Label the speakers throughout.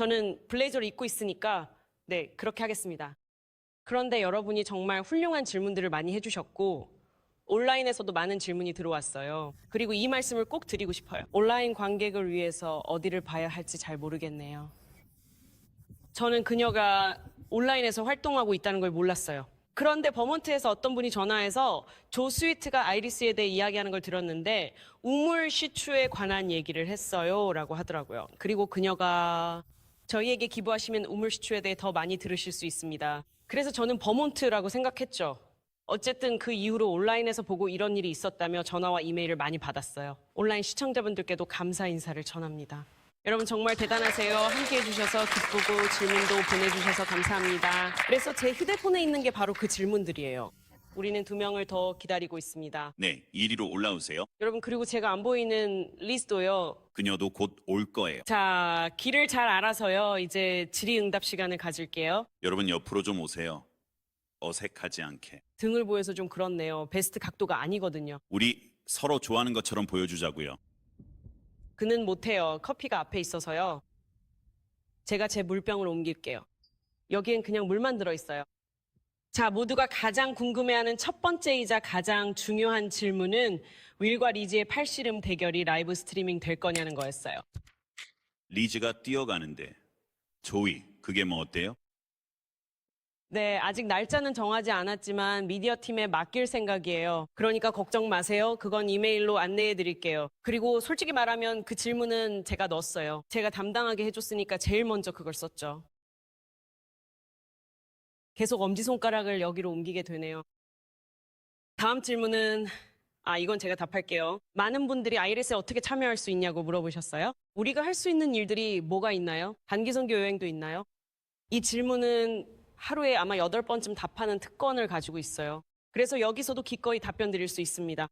Speaker 1: 저는 블레이저를 입고 있으니까 네, 그렇게 하겠습니다. 그런데 여러분이 정말 훌륭한 질문들을 많이 해주셨고 온라인에서도 많은 질문이 들어왔어요. 그리고 이 말씀을 꼭 드리고 싶어요. 온라인 관객을 위해서 어디를 봐야 할지 잘 모르겠네요. 저는 그녀가 온라인에서 활동하고 있다는 걸 몰랐어요. 그런데 버몬트에서 어떤 분이 전화해서 조 스위트가 아이리스에 대해 이야기하는 걸 들었는데 우물 시추에 관한 얘기를 했어요 라고 하더라고요. 그리고 그녀가 저희에게 기부하시면 우물 시추에 대해 더 많이 들으실 수 있습니다. 그래서 저는 버몬트라고 생각했죠. 어쨌든 그 이후로 온라인에서 보고 이런 일이 있었다며 전화와 이메일을 많이 받았어요. 온라인 시청자분들께도 감사 인사를 전합니다. 여러분 정말 대단하세요. 함께해 주셔서 기쁘고 질문도 보내주셔서 감사합니다. 그래서 제 휴대폰에 있는 게 바로 그 질문들이에요. 우리는 2명을 더 기다리고 있습니다.
Speaker 2: 네, 1위로 올라오세요.
Speaker 1: 여러분 그리고 제가 안 보이는 리스도요.
Speaker 2: 그녀도 곧 올 거예요.
Speaker 1: 자, 길을 잘 알아서요. 이제 질의응답 시간을 가질게요.
Speaker 2: 여러분 옆으로 좀 오세요. 어색하지 않게.
Speaker 1: 등을 보여서 좀 그렇네요. 베스트 각도가 아니거든요.
Speaker 2: 우리 서로 좋아하는 것처럼 보여주자고요.
Speaker 1: 그는 못해요. 커피가 앞에 있어서요. 제가 제 물병을 옮길게요. 여기엔 그냥 물만 들어있어요. 자, 모두가 가장 궁금해하는 첫 번째이자 가장 중요한 질문은 윌과 리지의 팔씨름 대결이 라이브 스트리밍 될 거냐는 거였어요.
Speaker 2: 리즈가 뛰어가는데 조이, 그게 뭐 어때요?
Speaker 1: 네, 아직 날짜는 정하지 않았지만 미디어 팀에 맡길 생각이에요. 그러니까 걱정 마세요. 그건 이메일로 안내해 드릴게요. 그리고 솔직히 말하면 그 질문은 제가 넣었어요. 제가 담당하게 해줬으니까 제일 먼저 그걸 썼죠. 계속 엄지손가락을 여기로 옮기게 되네요. 다음 질문은 이건 제가 답할게요. 많은 분들이 아이리스에 어떻게 참여할 수 있냐고 물어보셨어요. 우리가 할 수 있는 일들이 뭐가 있나요? 단기 선교 여행도 있나요? 이 질문은 하루에 아마 8번쯤 답하는 특권을 가지고 있어요. 그래서 여기서도 기꺼이 답변 드릴 수 있습니다.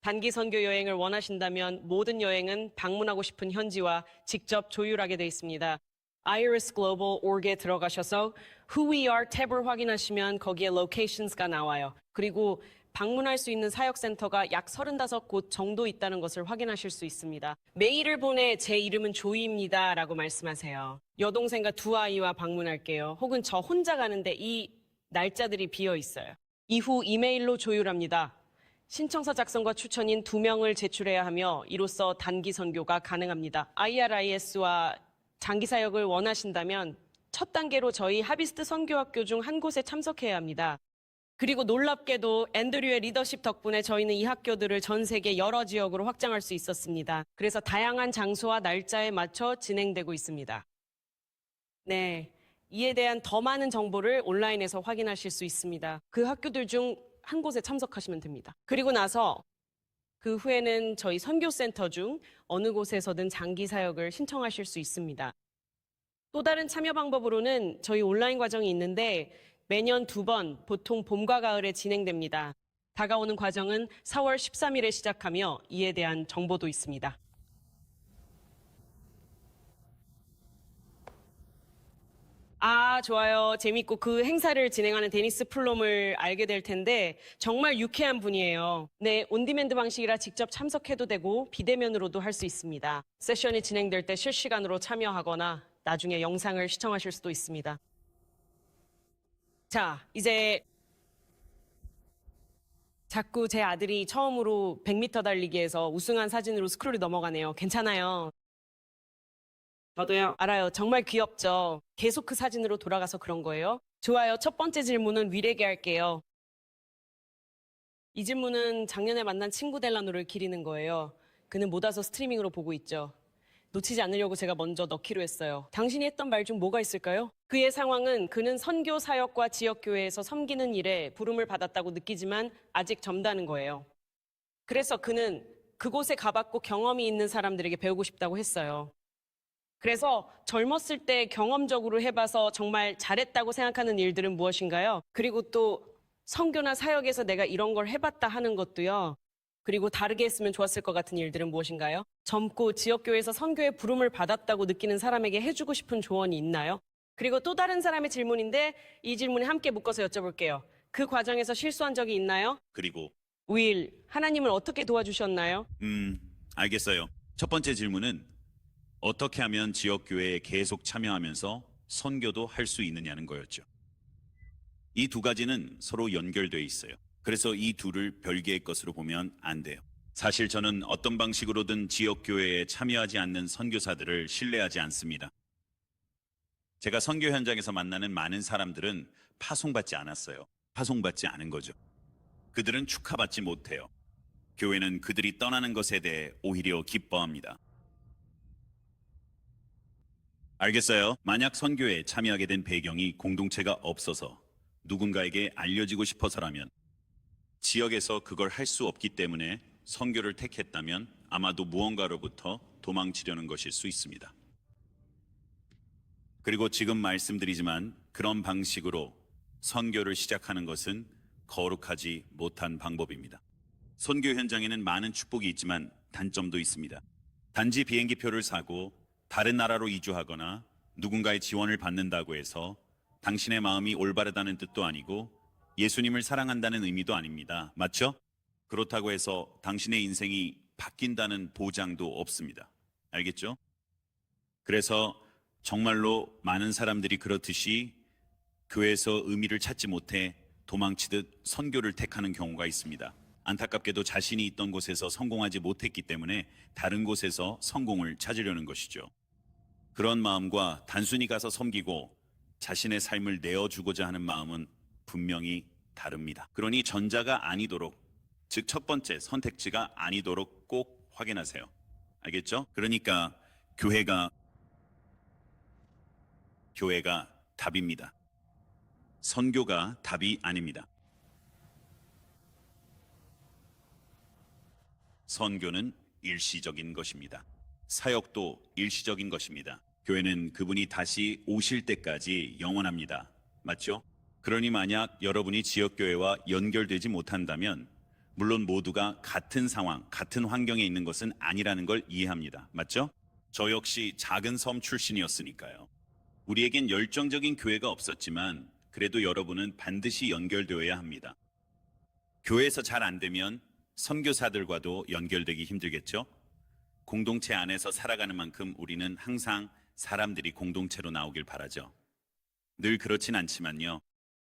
Speaker 1: 단기 선교 여행을 원하신다면 모든 여행은 방문하고 싶은 현지와 직접 조율하게 되어 있습니다. Iris Global Org에 들어가셔서 Who We Are 탭을 확인하시면 거기에 Locations가 나와요. 그리고 방문할 수 있는 사역센터가 약 35곳 정도 있다는 것을 확인하실 수 있습니다. 메일을 보내 제 이름은 조이입니다 라고 말씀하세요. 여동생과 2아이와 방문할게요. 혹은 저 혼자 가는데 이 날짜들이 비어 있어요. 이후 이메일로 조율합니다. 신청서 작성과 추천인 2명을 제출해야 하며 이로써 단기 선교가 가능합니다. IRIS와 장기 사역을 원하신다면 첫 단계로 저희 하비스트 선교학교 중 한 곳에 참석해야 합니다. 그리고 놀랍게도 앤드류의 리더십 덕분에 저희는 이 학교들을 전 세계 여러 지역으로 확장할 수 있었습니다. 그래서 다양한 장소와 날짜에 맞춰 진행되고 있습니다. 네, 이에 대한 더 많은 정보를 온라인에서 확인하실 수 있습니다. 그 학교들 중 한 곳에 참석하시면 됩니다. 그리고 나서 그 후에는 저희 선교센터 중 어느 곳에서든 장기 사역을 신청하실 수 있습니다. 또 다른 참여 방법으로는 저희 온라인 과정이 있는데 매년 2번, 보통 봄과 가을에 진행됩니다. 다가오는 과정은 4월 13일에 시작하며 이에 대한 정보도 있습니다. 좋아요. 재밌고 그 행사를 진행하는 데니스 플롬을 알게 될 텐데 정말 유쾌한 분이에요. 네, 온디맨드 방식이라 직접 참석해도 되고 비대면으로도 할 수 있습니다. 세션이 진행될 때 실시간으로 참여하거나 나중에 영상을 시청하실 수도 있습니다. 자, 이제 자꾸 제 아들이 처음으로 100m 달리기에서 우승한 사진으로 스크롤이 넘어가네요. 괜찮아요. 저도요. 알아요. 정말 귀엽죠. 계속 그 사진으로 돌아가서 그런 거예요. 좋아요. 첫 번째 질문은 윌에게 할게요. 이 질문은 작년에 만난 친구 델라노를 기리는 거예요. 그는 못 와서 스트리밍으로 보고 있죠. 놓치지 않으려고 제가 먼저 넣기로 했어요. 당신이 했던 말 중 뭐가 있을까요? 그의 상황은 그는 선교 사역과 지역교회에서 섬기는 일에 부름을 받았다고 느끼지만 아직 젊다는 거예요. 그래서 그는 그곳에 가봤고 경험이 있는 사람들에게 배우고 싶다고 했어요. 그래서 젊었을 때 경험적으로 해봐서 정말 잘했다고 생각하는 일들은 무엇인가요? 그리고 또 선교나 사역에서 내가 이런 걸 해봤다 하는 것도요. 그리고 다르게 했으면 좋았을 것 같은 일들은 무엇인가요? 젊고 지역교회에서 선교의 부름을 받았다고 느끼는 사람에게 해주고 싶은 조언이 있나요? 그리고 또 다른 사람의 질문인데 이 질문에 함께 묶어서 여쭤볼게요. 그 과정에서 실수한 적이 있나요?
Speaker 2: 그리고
Speaker 1: 윌, 하나님을 어떻게 도와주셨나요?
Speaker 2: 알겠어요. 첫 번째 질문은 어떻게 하면 지역교회에 계속 참여하면서 선교도 할 수 있느냐는 거였죠. 이 두 가지는 서로 연결돼 있어요. 그래서 이 둘을 별개의 것으로 보면 안 돼요. 사실 저는 어떤 방식으로든 지역교회에 참여하지 않는 선교사들을 신뢰하지 않습니다. 제가 선교 현장에서 만나는 많은 사람들은 파송받지 않았어요. 파송받지 않은 거죠. 그들은 축하받지 못해요. 교회는 그들이 떠나는 것에 대해 오히려 기뻐합니다. 알겠어요. 만약 선교에 참여하게 된 배경이 공동체가 없어서 누군가에게 알려지고 싶어서라면, 지역에서 그걸 할 수 없기 때문에 선교를 택했다면 아마도 무언가로부터 도망치려는 것일 수 있습니다. 그리고 지금 말씀드리지만 그런 방식으로 선교를 시작하는 것은 거룩하지 못한 방법입니다. 선교 현장에는 많은 축복이 있지만 단점도 있습니다. 단지 비행기표를 사고 다른 나라로 이주하거나 누군가의 지원을 받는다고 해서 당신의 마음이 올바르다는 뜻도 아니고 예수님을 사랑한다는 의미도 아닙니다. 맞죠? 그렇다고 해서 당신의 인생이 바뀐다는 보장도 없습니다. 알겠죠? 그래서 정말로 많은 사람들이 그렇듯이 교회에서 의미를 찾지 못해 도망치듯 선교를 택하는 경우가 있습니다. 안타깝게도 자신이 있던 곳에서 성공하지 못했기 때문에 다른 곳에서 성공을 찾으려는 것이죠. 그런 마음과 단순히 가서 섬기고 자신의 삶을 내어주고자 하는 마음은 분명히 다릅니다. 그러니 전자가 아니도록, 즉 첫 번째 선택지가 아니도록 꼭 확인하세요. 알겠죠? 그러니까 교회가 답입니다. 선교가 답이 아닙니다. 선교는 일시적인 것입니다. 사역도 일시적인 것입니다. 교회는 그분이 다시 오실 때까지 영원합니다. 맞죠? 그러니 만약 여러분이 지역교회와 연결되지 못한다면 물론 모두가 같은 상황, 같은 환경에 있는 것은 아니라는 걸 이해합니다. 맞죠? 저 역시 작은 섬 출신이었으니까요. 우리에겐 열정적인 교회가 없었지만 그래도 여러분은 반드시 연결되어야 합니다. 교회에서 잘 안 되면 선교사들과도 연결되기 힘들겠죠? 공동체 안에서 살아가는 만큼 우리는 항상 사람들이 공동체로 나오길 바라죠. 늘 그렇진 않지만요.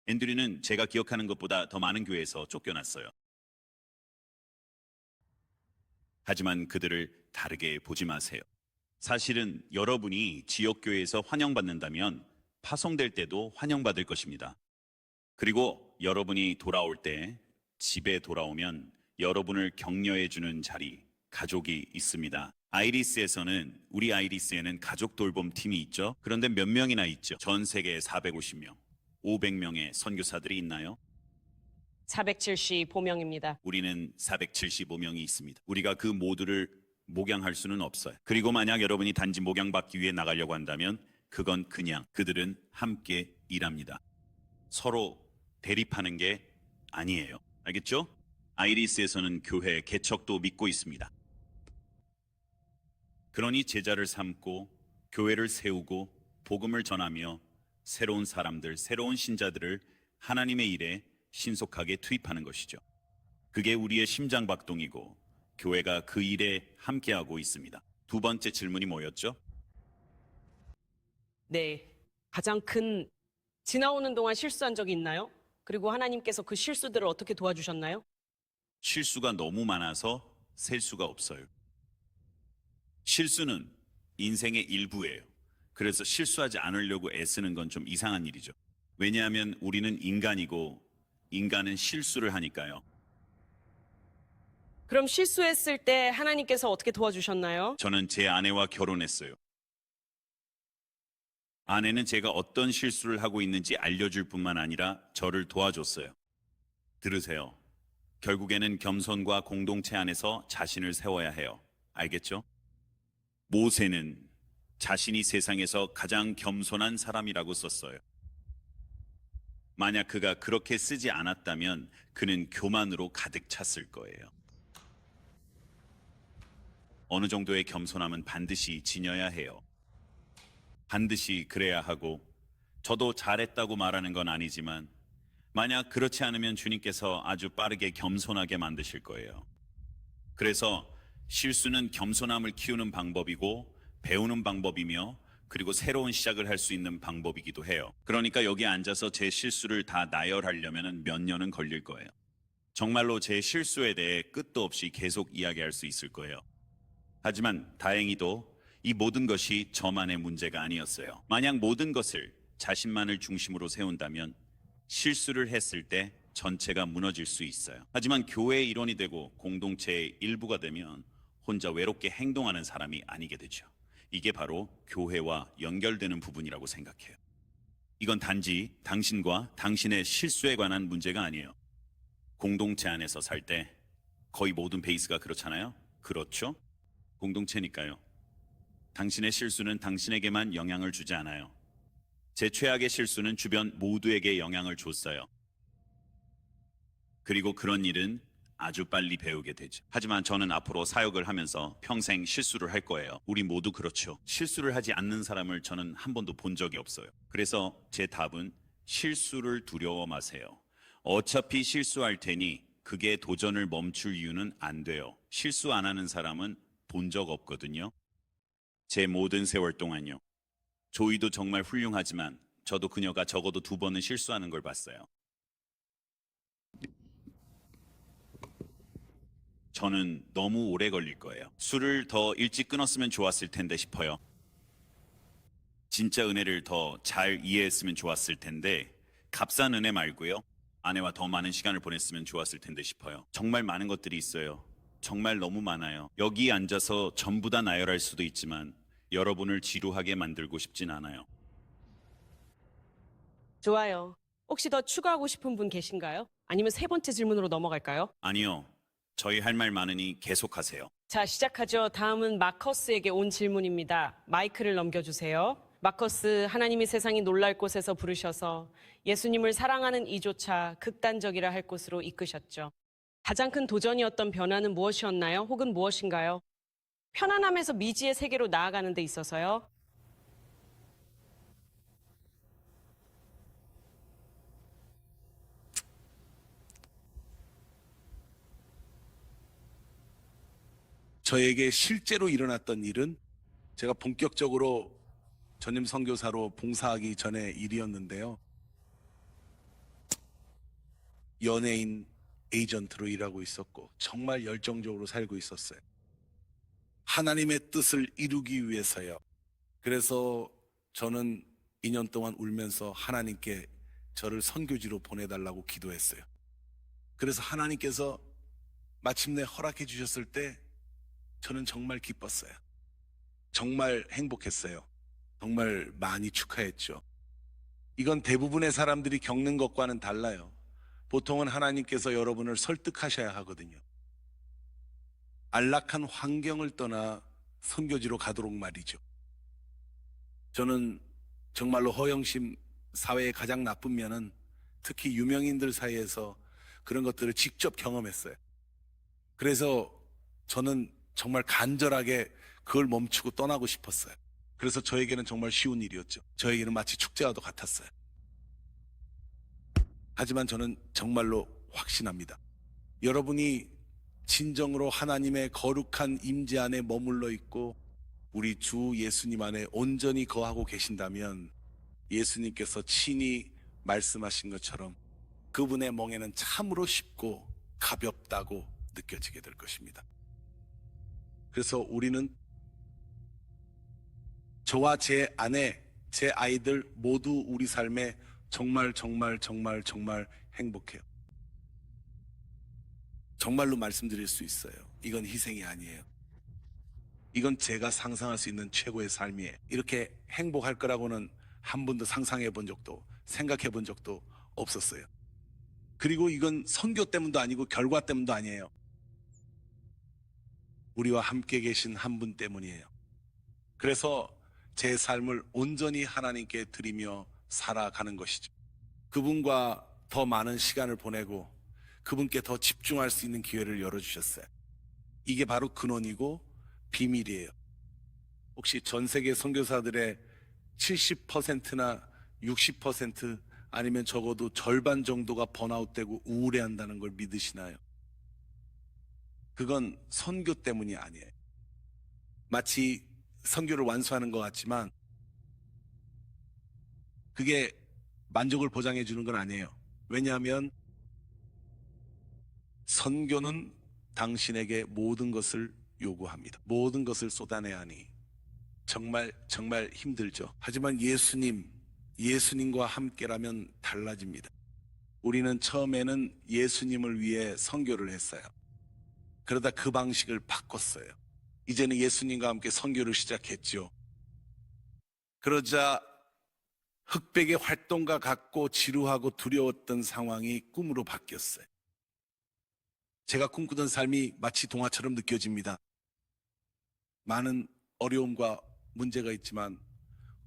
Speaker 2: 앤드류는 제가 기억하는 것보다 더 많은 교회에서 쫓겨났어요. 하지만 그들을 다르게 보지 마세요. 사실은 여러분이 지역교회에서 환영받는다면 파송될 때도 환영받을 것입니다. 그리고 여러분이 돌아올 때, 집에 돌아오면 여러분을 격려해주는 자리, 가족이 있습니다. 우리 아이리스에는 가족 돌봄 팀이 있죠. 그런데 몇 명이나 있죠? 전 세계에 450명, 500명의 선교사들이 있나요?
Speaker 1: 475명입니다.
Speaker 2: 우리는 475명이 있습니다. 우리가 그 모두를 목양할 수는 없어요. 그리고 만약 여러분이 단지 목양받기 위해 나가려고 한다면 그건 그냥 그들은 함께 일합니다. 서로 대립하는 게 아니에요. 알겠죠? 아이리스에서는 교회 개척도 믿고 있습니다. 그러니 제자를 삼고 교회를 세우고 복음을 전하며 새로운 사람들, 새로운 신자들을 하나님의 일에 신속하게 투입하는 것이죠. 그게 우리의 심장박동이고 교회가 그 일에 함께하고 있습니다. 두 번째 질문이 뭐였죠?
Speaker 1: 네. 가장 큰 지나오는 동안 실수한 적이 있나요? 그리고 하나님께서 그 실수들을 어떻게 도와주셨나요?
Speaker 2: 실수가 너무 많아서 셀 수가 없어요. 실수는 인생의 일부예요. 그래서 실수하지 않으려고 애쓰는 건 좀 이상한 일이죠. 왜냐하면 우리는 인간이고 인간은 실수를 하니까요.
Speaker 1: 그럼 실수했을 때 하나님께서 어떻게 도와주셨나요?
Speaker 2: 저는 제 아내와 결혼했어요. 아내는 제가 어떤 실수를 하고 있는지 알려줄 뿐만 아니라 저를 도와줬어요. 들으세요. 결국에는 겸손과 공동체 안에서 자신을 세워야 해요. 알겠죠? 모세는 자신이 세상에서 가장 겸손한 사람이라고 썼어요. 만약 그가 그렇게 쓰지 않았다면 그는 교만으로 가득 찼을 거예요. 어느 정도의 겸손함은 반드시 지녀야 해요. 반드시 그래야 하고, 저도 잘했다고 말하는 건 아니지만 만약 그렇지 않으면 주님께서 아주 빠르게 겸손하게 만드실 거예요. 그래서 실수는 겸손함을 키우는 방법이고 배우는 방법이며 그리고 새로운 시작을 할 수 있는 방법이기도 해요. 그러니까 여기 앉아서 제 실수를 다 나열하려면 몇 년은 걸릴 거예요. 정말로 제 실수에 대해 끝도 없이 계속 이야기할 수 있을 거예요. 하지만 다행히도 이 모든 것이 저만의 문제가 아니었어요. 만약 모든 것을 자신만을 중심으로 세운다면 실수를 했을 때 전체가 무너질 수 있어요. 하지만 교회의 일원이 되고 공동체의 일부가 되면 혼자 외롭게 행동하는 사람이 아니게 되죠. 이게 바로 교회와 연결되는 부분이라고 생각해요. 이건 단지 당신과 당신의 실수에 관한 문제가 아니에요. 공동체 안에서 살 때 거의 모든 베이스가 그렇잖아요. 그렇죠? 공동체니까요. 당신의 실수는 당신에게만 영향을 주지 않아요. 제 최악의 실수는 주변 모두에게 영향을 줬어요. 그리고 그런 일은 아주 빨리 배우게 되죠. 하지만 저는 앞으로 사역을 하면서 평생 실수를 할 거예요. 우리 모두 그렇죠. 실수를 하지 않는 사람을 저는 한 번도 본 적이 없어요. 그래서 제 답은 실수를 두려워 마세요. 어차피 실수할 테니 그게 도전을 멈출 이유는 안 돼요. 실수 안 하는 사람은 본 적 없거든요. 제 모든 세월 동안요. 조이도 정말 훌륭하지만 저도 그녀가 적어도 2번은 실수하는 걸 봤어요. 저는 너무 오래 걸릴 거예요. 술을 더 일찍 끊었으면 좋았을 텐데 싶어요. 진짜 은혜를 더 잘 이해했으면 좋았을 텐데 값싼 은혜 말고요. 아내와 더 많은 시간을 보냈으면 좋았을 텐데 싶어요. 정말 많은 것들이 있어요. 정말 너무 많아요. 여기 앉아서 전부 다 나열할 수도 있지만 여러분을 지루하게 만들고 싶진 않아요.
Speaker 1: 좋아요. 혹시 더 추가하고 싶은 분 계신가요? 아니면 3번째 질문으로 넘어갈까요?
Speaker 2: 아니요. 저희 할 말 많으니 계속하세요.
Speaker 1: 자, 시작하죠. 다음은 마커스에게 온 질문입니다. 마이크를 넘겨주세요. 마커스, 하나님이 세상이 놀랄 곳에서 부르셔서 예수님을 사랑하는 이조차 극단적이라 할 곳으로 이끄셨죠. 가장 큰 도전이었던 변화는 무엇이었나요? 혹은 무엇인가요? 편안함에서 미지의 세계로 나아가는 데 있어서요.
Speaker 3: 저에게 실제로 일어났던 일은 제가 본격적으로 전임 선교사로 봉사하기 전의 일이었는데요. 연예인 에이전트로 일하고 있었고 정말 열정적으로 살고 있었어요. 하나님의 뜻을 이루기 위해서요. 그래서 저는 2년 동안 울면서 하나님께 저를 선교지로 보내달라고 기도했어요. 그래서 하나님께서 마침내 허락해 주셨을 때 저는 정말 기뻤어요. 정말 행복했어요. 정말 많이 축하했죠. 이건 대부분의 사람들이 겪는 것과는 달라요. 보통은 하나님께서 여러분을 설득하셔야 하거든요. 안락한 환경을 떠나 선교지로 가도록 말이죠. 저는 정말로 허영심 사회의 가장 나쁜 면은 특히 유명인들 사이에서 그런 것들을 직접 경험했어요. 그래서 저는 정말 간절하게 그걸 멈추고 떠나고 싶었어요. 그래서 저에게는 정말 쉬운 일이었죠. 저에게는 마치 축제와도 같았어요. 하지만 저는 정말로 확신합니다. 여러분이 진정으로 하나님의 거룩한 임재 안에 머물러 있고 우리 주 예수님 안에 온전히 거하고 계신다면 예수님께서 친히 말씀하신 것처럼 그분의 멍에는 참으로 쉽고 가볍다고 느껴지게 될 것입니다. 그래서 우리는 저와 제 아내, 제 아이들 모두 우리 삶에 정말 행복해요. 정말로 말씀드릴 수 있어요. 이건 희생이 아니에요. 이건 제가 상상할 수 있는 최고의 삶이에요. 이렇게 행복할 거라고는 한 번도 상상해 본 적도 생각해 본 적도 없었어요. 그리고 이건 선교 때문도 아니고 결과 때문도 아니에요. 우리와 함께 계신 한 분 때문이에요. 그래서 제 삶을 온전히 하나님께 드리며 살아가는 것이죠. 그분과 더 많은 시간을 보내고 그분께 더 집중할 수 있는 기회를 열어주셨어요. 이게 바로 근원이고 비밀이에요. 혹시 전 세계 선교사들의 70%나 60% 아니면 적어도 절반 정도가 번아웃되고 우울해한다는 걸 믿으시나요? 그건 선교 때문이 아니에요. 마치 선교를 완수하는 것 같지만 그게 만족을 보장해 주는 건 아니에요. 왜냐하면 선교는 당신에게 모든 것을 요구합니다. 모든 것을 쏟아내야 하니 정말 힘들죠. 하지만 예수님과 함께라면 달라집니다. 우리는 처음에는 예수님을 위해 선교를 했어요. 그러다 그 방식을 바꿨어요. 이제는 예수님과 함께 선교를 시작했죠. 그러자 흑백의 활동가 같고 지루하고 두려웠던 상황이 꿈으로 바뀌었어요. 제가 꿈꾸던 삶이 마치 동화처럼 느껴집니다. 많은 어려움과 문제가 있지만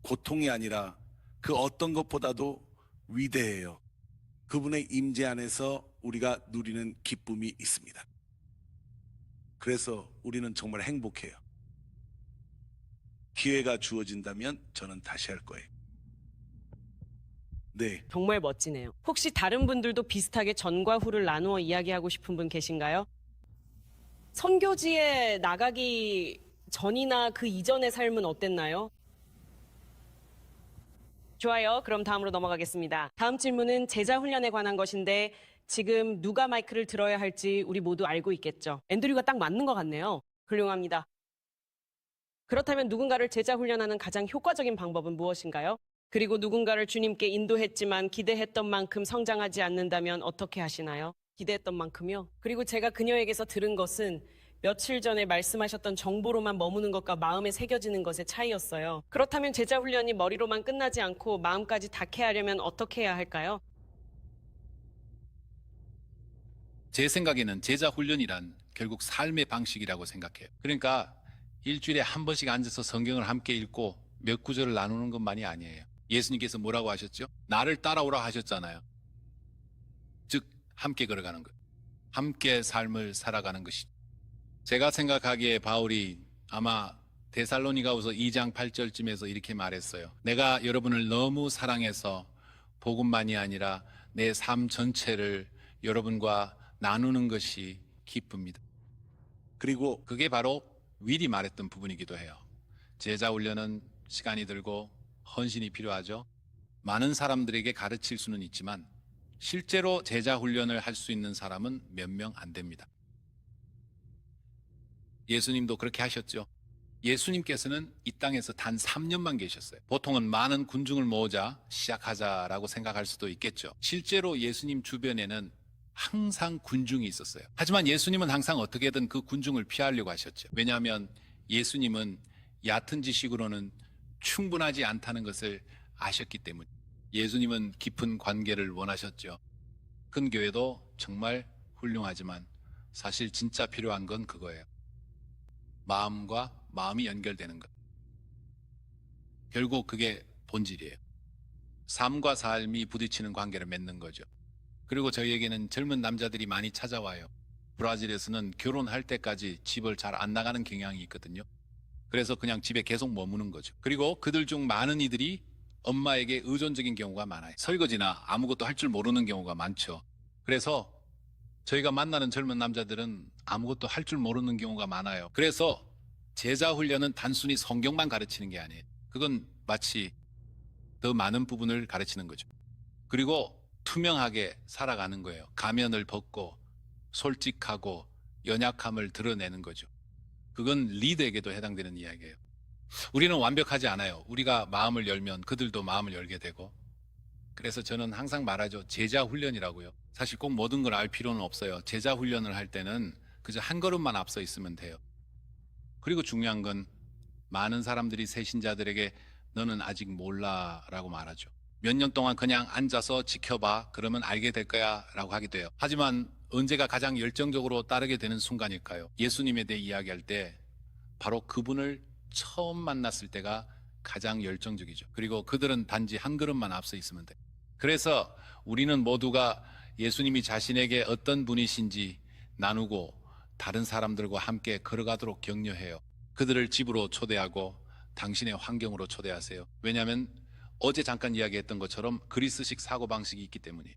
Speaker 3: 고통이 아니라 그 어떤 것보다도 위대해요. 그분의 임재 안에서 우리가 누리는 기쁨이 있습니다. 그래서 우리는 정말 행복해요. 기회가 주어진다면 저는 다시 할 거예요. 네.
Speaker 1: 정말 멋지네요. 혹시 다른 분들도 비슷하게 전과 후를 나누어 이야기하고 싶은 분 계신가요? 선교지에 나가기 전이나 그 이전의 삶은 어땠나요? 좋아요. 그럼 다음으로 넘어가겠습니다. 다음 질문은 제자 훈련에 관한 것인데 지금 누가 마이크를 들어야 할지 우리 모두 알고 있겠죠. 앤드류가 딱 맞는 것 같네요. 훌륭합니다. 그렇다면 누군가를 제자 훈련하는 가장 효과적인 방법은 무엇인가요? 그리고 누군가를 주님께 인도했지만 기대했던 만큼 성장하지 않는다면 어떻게 하시나요? 기대했던 만큼요? 그리고 제가 그녀에게서 들은 것은 며칠 전에 말씀하셨던 정보로만 머무는 것과 마음에 새겨지는 것의 차이였어요. 그렇다면 제자 훈련이 머리로만 끝나지 않고 마음까지 닿게 하려면 어떻게 해야 할까요?
Speaker 4: 제 생각에는 제자 훈련이란 결국 삶의 방식이라고 생각해요. 그러니까 일주일에 한 번씩 앉아서 성경을 함께 읽고 몇 구절을 나누는 것만이 아니에요. 예수님께서 뭐라고 하셨죠? 나를 따라오라 하셨잖아요. 즉 함께 걸어가는 것, 함께 삶을 살아가는 것이죠. 제가 생각하기에 바울이 아마 데살로니가후서 2장 8절쯤에서 이렇게 말했어요. 내가 여러분을 너무 사랑해서 복음만이 아니라 내 삶 전체를 여러분과 나누는 것이 기쁩니다.
Speaker 3: 그리고
Speaker 4: 그게 바로 윌이 말했던 부분이기도 해요. 제자 훈련은 시간이 들고 헌신이 필요하죠. 많은 사람들에게 가르칠 수는 있지만 실제로 제자 훈련을 할 수 있는 사람은 몇 명 안 됩니다. 예수님도 그렇게 하셨죠. 예수님께서는 이 땅에서 단 3년만 계셨어요. 보통은 많은 군중을 모으자 시작하자라고 생각할 수도 있겠죠. 실제로 예수님 주변에는 항상 군중이 있었어요. 하지만 예수님은 항상 어떻게든 그 군중을 피하려고 하셨죠. 왜냐하면 예수님은 얕은 지식으로는 충분하지 않다는 것을 아셨기 때문에. 예수님은 깊은 관계를 원하셨죠. 큰 교회도 정말 훌륭하지만 사실 진짜 필요한 건 그거예요. 마음과 마음이 연결되는 것. 결국 그게 본질이에요. 삶과 삶이 부딪히는 관계를 맺는 거죠. 그리고 저희에게는 젊은 남자들이 많이 찾아와요. 브라질에서는 결혼할 때까지 집을 잘 안 나가는 경향이 있거든요. 그래서 그냥 집에 계속 머무는 거죠. 그리고 그들 중 많은 이들이 엄마에게 의존적인 경우가 많아요. 설거지나 아무것도 할 줄 모르는 경우가 많죠. 그래서 저희가 만나는 젊은 남자들은 아무것도 할 줄 모르는 경우가 많아요. 그래서 제자 훈련은 단순히 성경만 가르치는 게 아니에요. 그건 마치 더 많은 부분을 가르치는 거죠. 그리고 투명하게 살아가는 거예요. 가면을 벗고 솔직하고 연약함을 드러내는 거죠. 그건 리더에게도 해당되는 이야기예요. 우리는 완벽하지 않아요. 우리가 마음을 열면 그들도 마음을 열게 되고. 그래서 저는 항상 말하죠. 제자 훈련이라고요. 사실 꼭 모든 걸 알 필요는 없어요. 제자 훈련을 할 때는 그저 한 걸음만 앞서 있으면 돼요. 그리고 중요한 건 많은 사람들이 새신자들에게 너는 아직 몰라 라고 말하죠. 몇 년 동안 그냥 앉아서 지켜봐. 그러면 알게 될 거야 라고 하게 돼요. 하지만 언제가 가장 열정적으로 따르게 되는 순간일까요? 예수님에 대해 이야기할 때 바로 그분을 처음 만났을 때가 가장 열정적이죠. 그리고 그들은 단지 한 걸음만 앞서 있으면 돼요. 그래서 우리는 모두가 예수님이 자신에게 어떤 분이신지 나누고 다른 사람들과 함께 걸어가도록 격려해요. 그들을 집으로 초대하고 당신의 환경으로 초대하세요. 왜냐하면 어제 잠깐 이야기했던 것처럼 그리스식 사고방식이 있기 때문이에요.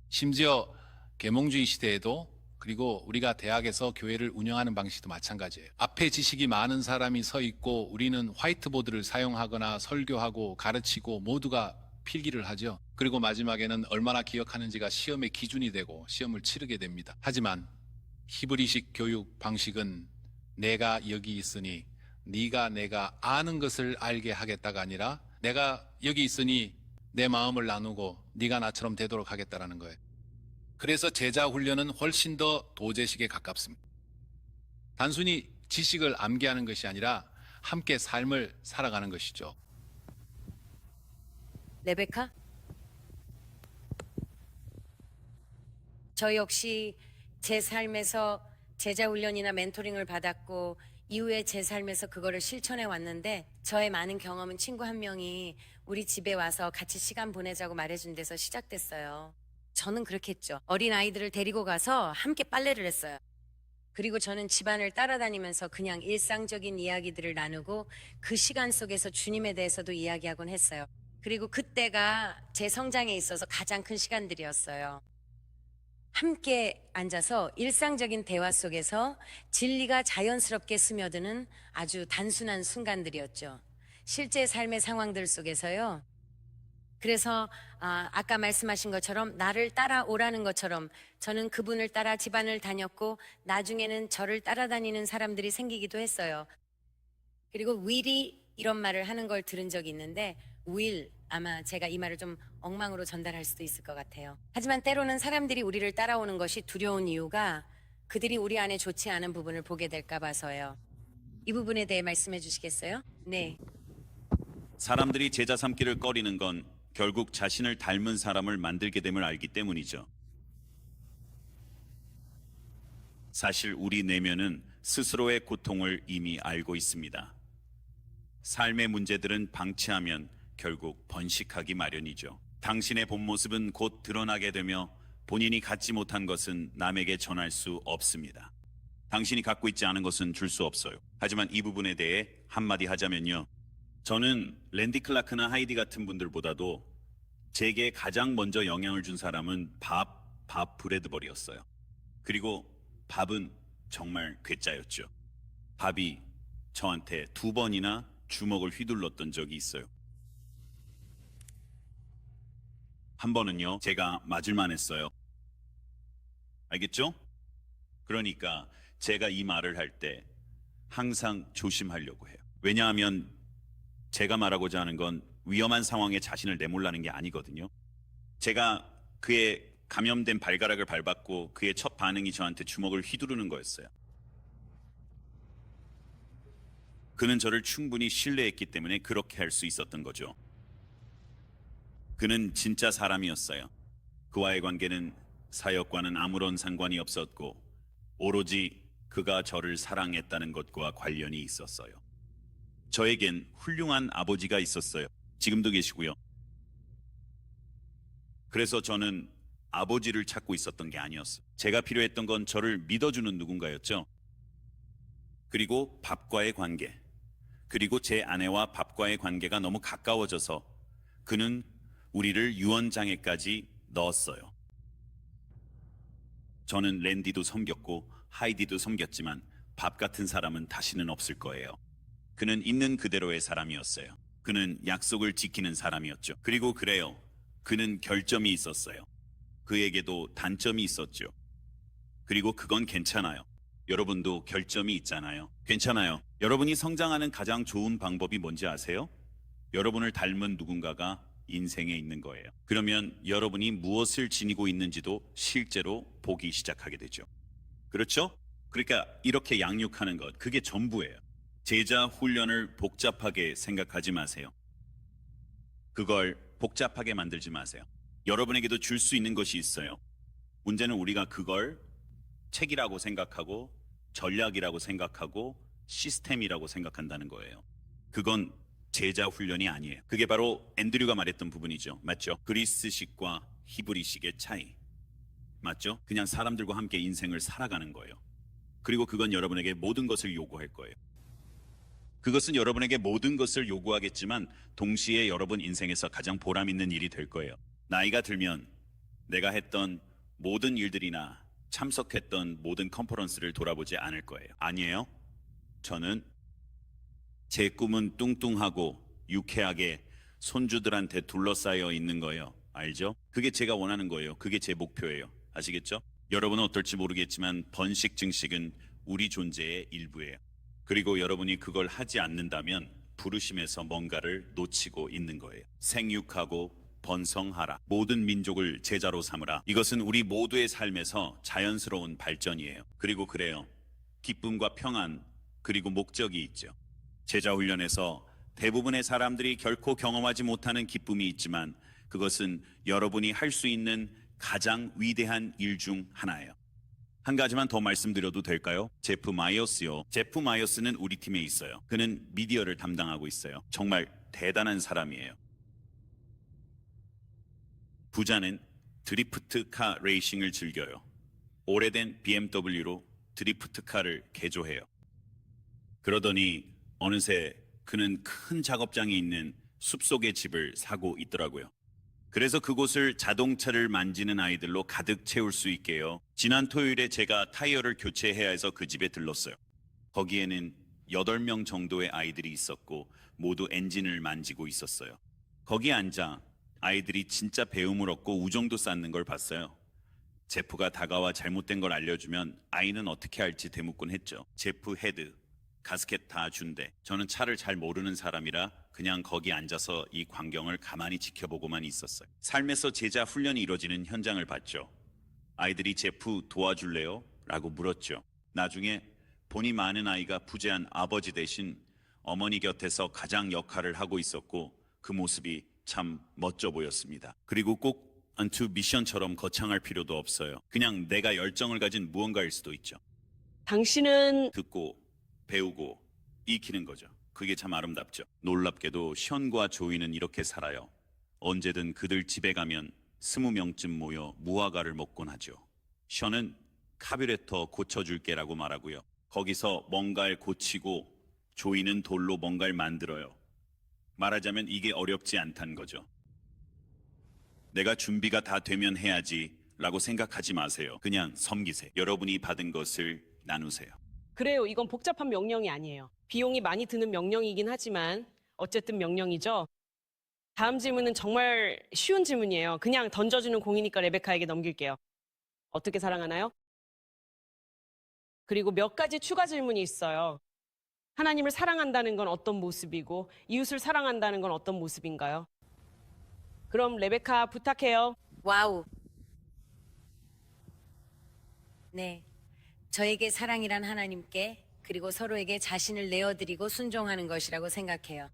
Speaker 4: 심지어 계몽주의 시대에도 그리고 우리가 대학에서 교회를 운영하는 방식도 마찬가지예요. 앞에 지식이 많은 사람이 서 있고 우리는 화이트보드를 사용하거나 설교하고 가르치고 모두가 필기를 하죠. 그리고 마지막에는 얼마나 기억하는지가 시험의 기준이 되고 시험을 치르게 됩니다. 하지만 히브리식 교육 방식은 내가 여기 있으니 네가 내가 아는 것을 알게 하겠다가 아니라 내가 여기 있으니 내 마음을 나누고 네가 나처럼 되도록 하겠다라는 거예요. 그래서 제자 훈련은 훨씬 더 도제식에 가깝습니다. 단순히 지식을 암기하는 것이 아니라 함께 삶을 살아가는 것이죠.
Speaker 5: 레베카? 저 역시 제 삶에서 제자 훈련이나 멘토링을 받았고 이후에 제 삶에서 그거를 실천해 왔는데 저의 많은 경험은 친구 한 명이 우리 집에 와서 같이 시간 보내자고 말해준 데서 시작됐어요. 저는 그렇게 했죠. 어린 아이들을 데리고 가서 함께 빨래를 했어요. 그리고 저는 집안을 따라다니면서 그냥 일상적인 이야기들을 나누고 그 시간 속에서 주님에 대해서도 이야기하곤 했어요. 그리고 그때가 제 성장에 있어서 가장 큰 시간들이었어요. 함께 앉아서 일상적인 대화 속에서 진리가 자연스럽게 스며드는 아주 단순한 순간들이었죠. 실제 삶의 상황들 속에서요. 그래서 아까 말씀하신 것처럼 나를 따라오라는 것처럼 저는 그분을 따라 집안을 다녔고 나중에는 저를 따라다니는 사람들이 생기기도 했어요. 그리고 will이 이런 말을 하는 걸 들은 적이 있는데 will, 아마 제가 이 말을 좀 엉망으로 전달할 수도 있을 것 같아요. 하지만 때로는 사람들이 우리를 따라오는 것이 두려운 이유가 그들이 우리 안에 좋지 않은 부분을 보게 될까 봐서요. 이 부분에 대해 말씀해 주시겠어요? 네.
Speaker 2: 사람들이 제자 삼기를 꺼리는 건 결국 자신을 닮은 사람을 만들게 됨을 알기 때문이죠. 사실 우리 내면은 스스로의 고통을 이미 알고 있습니다. 삶의 문제들은 방치하면 결국 번식하기 마련이죠. 당신의 본 모습은 곧 드러나게 되며 본인이 갖지 못한 것은 남에게 전할 수 없습니다. 당신이 갖고 있지 않은 것은 줄 수 없어요. 하지만 이 부분에 대해 한마디 하자면요. 저는 랜디 클라크나 하이디 같은 분들보다도 제게 가장 먼저 영향을 준 사람은 밥 브래드버리였어요. 그리고 밥은 정말 괴짜였죠. 밥이 저한테 2번이나 주먹을 휘둘렀던 적이 있어요. 한 번은요, 제가 맞을만 했어요. 알겠죠? 그러니까 제가 이 말을 할 때 항상 조심하려고 해요. 왜냐하면 제가 말하고자 하는 건 위험한 상황에 자신을 내몰라는 게 아니거든요. 제가 그의 감염된 발가락을 밟았고 그의 첫 반응이 저한테 주먹을 휘두르는 거였어요. 그는 저를 충분히 신뢰했기 때문에 그렇게 할 수 있었던 거죠. 그는 진짜 사람이었어요. 그와의 관계는 사역과는 아무런 상관이 없었고 오로지 그가 저를 사랑했다는 것과 관련이 있었어요. 저에겐 훌륭한 아버지가 있었어요. 지금도 계시고요. 그래서 저는 아버지를 찾고 있었던 게 아니었어요. 제가 필요했던 건 저를 믿어주는 누군가였죠. 그리고 밥과의 관계, 그리고 제 아내와 밥과의 관계가 너무 가까워져서 그는 우리를 유언장애까지 넣었어요. 저는 랜디도 섬겼고 하이디도 섬겼지만 밥 같은 사람은 다시는 없을 거예요. 그는 있는 그대로의 사람이었어요. 그는 약속을 지키는 사람이었죠. 그리고 그래요. 그는 결점이 있었어요. 그에게도 단점이 있었죠. 그리고 그건 괜찮아요. 여러분도 결점이 있잖아요. 괜찮아요. 여러분이 성장하는 가장 좋은 방법이 뭔지 아세요? 여러분을 닮은 누군가가 인생에 있는 거예요. 그러면 여러분이 무엇을 지니고 있는지도 실제로 보기 시작하게 되죠. 그렇죠? 그러니까 이렇게 양육하는 것, 그게 전부예요. 제자 훈련을 복잡하게 생각하지 마세요. 그걸 복잡하게 만들지 마세요. 여러분에게도 줄 수 있는 것이 있어요. 문제는 우리가 그걸 책이라고 생각하고 전략이라고 생각하고 시스템이라고 생각한다는 거예요. 그건 제자 훈련이 아니에요. 그게 바로 앤드류가 말했던 부분이죠. 맞죠? 그리스식과 히브리식의 차이. 맞죠? 그냥 사람들과 함께 인생을 살아가는 거예요. 그리고 그건 여러분에게 모든 것을 요구할 거예요. 그것은 여러분에게 모든 것을 요구하겠지만 동시에 여러분 인생에서 가장 보람 있는 일이 될 거예요. 나이가 들면 내가 했던 모든 일들이나 참석했던 모든 컨퍼런스를 돌아보지 않을 거예요. 아니에요. 저는 제 꿈은 뚱뚱하고 유쾌하게 손주들한테 둘러싸여 있는 거예요. 알죠? 그게 제가 원하는 거예요. 그게 제 목표예요. 아시겠죠? 여러분은 어떨지 모르겠지만 번식 증식은 우리 존재의 일부예요. 그리고 여러분이 그걸 하지 않는다면 부르심에서 뭔가를 놓치고 있는 거예요. 생육하고 번성하라. 모든 민족을 제자로 삼으라. 이것은 우리 모두의 삶에서 자연스러운 발전이에요. 그리고 그래요. 기쁨과 평안 그리고 목적이 있죠. 제자 훈련에서 대부분의 사람들이 결코 경험하지 못하는 기쁨이 있지만 그것은 여러분이 할 수 있는 가장 위대한 일 중 하나예요. 한 가지만 더 말씀드려도 될까요? 제프 마이어스요. 제프 마이어스는 우리 팀에 있어요. 그는 미디어를 담당하고 있어요. 정말 대단한 사람이에요. 부자는 드리프트 카 레이싱을 즐겨요. 오래된 BMW로 드리프트 카를 개조해요. 그러더니 어느새 그는 큰 작업장이 있는 숲속의 집을 사고 있더라고요. 그래서 그곳을 자동차를 만지는 아이들로 가득 채울 수 있게요. 지난 토요일에 제가 타이어를 교체해야 해서 그 집에 들렀어요. 거기에는 8명 정도의 아이들이 있었고 모두 엔진을 만지고 있었어요. 거기에 앉아 아이들이 진짜 배움을 얻고 우정도 쌓는 걸 봤어요. 제프가 다가와 잘못된 걸 알려주면 아이는 어떻게 할지 대묻곤했죠. 제프 헤드, 가스켓 다 준대. 저는 차를 잘 모르는 사람이라 그냥 거기 앉아서 이 광경을 가만히 지켜보고만 있었어요. 삶에서 제자 훈련이 이루어지는 현장을 봤죠. 아이들이 제프 도와줄래요? 라고 물었죠. 나중에 돈이 많은 아이가 부재한 아버지 대신 어머니 곁에서 가장 역할을 하고 있었고 그 모습이 참 멋져 보였습니다. 그리고 꼭 안투 미션처럼 거창할 필요도 없어요. 그냥 내가 열정을 가진 무언가일 수도 있죠.
Speaker 1: 당신은
Speaker 2: 듣고 배우고 익히는 거죠. 그게 참 아름답죠. 놀랍게도 션과 조이는 이렇게 살아요. 언제든 그들 집에 가면 20명쯤 모여 무화과를 먹곤 하죠. 션은 카뷰레터 고쳐줄게라고 말하고요. 거기서 뭔가를 고치고 조이는 돌로 뭔가를 만들어요. 말하자면 이게 어렵지 않다는 거죠. 내가 준비가 다 되면 해야지 라고 생각하지 마세요. 그냥 섬기세요. 여러분이 받은 것을 나누세요.
Speaker 1: 그래요. 이건 복잡한 명령이 아니에요. 비용이 많이 드는 명령이긴 하지만 어쨌든 명령이죠. 다음 질문은 정말 쉬운 질문이에요. 그냥 던져주는 공이니까 레베카에게 넘길게요. 어떻게 사랑하나요? 그리고 몇 가지 추가 질문이 있어요. 하나님을 사랑한다는 건 어떤 모습이고 이웃을 사랑한다는 건 어떤 모습인가요? 그럼 레베카 부탁해요.
Speaker 5: 와우. 네. 저에게 사랑이란 하나님께 그리고 서로에게 자신을 내어드리고 순종하는 것이라고 생각해요.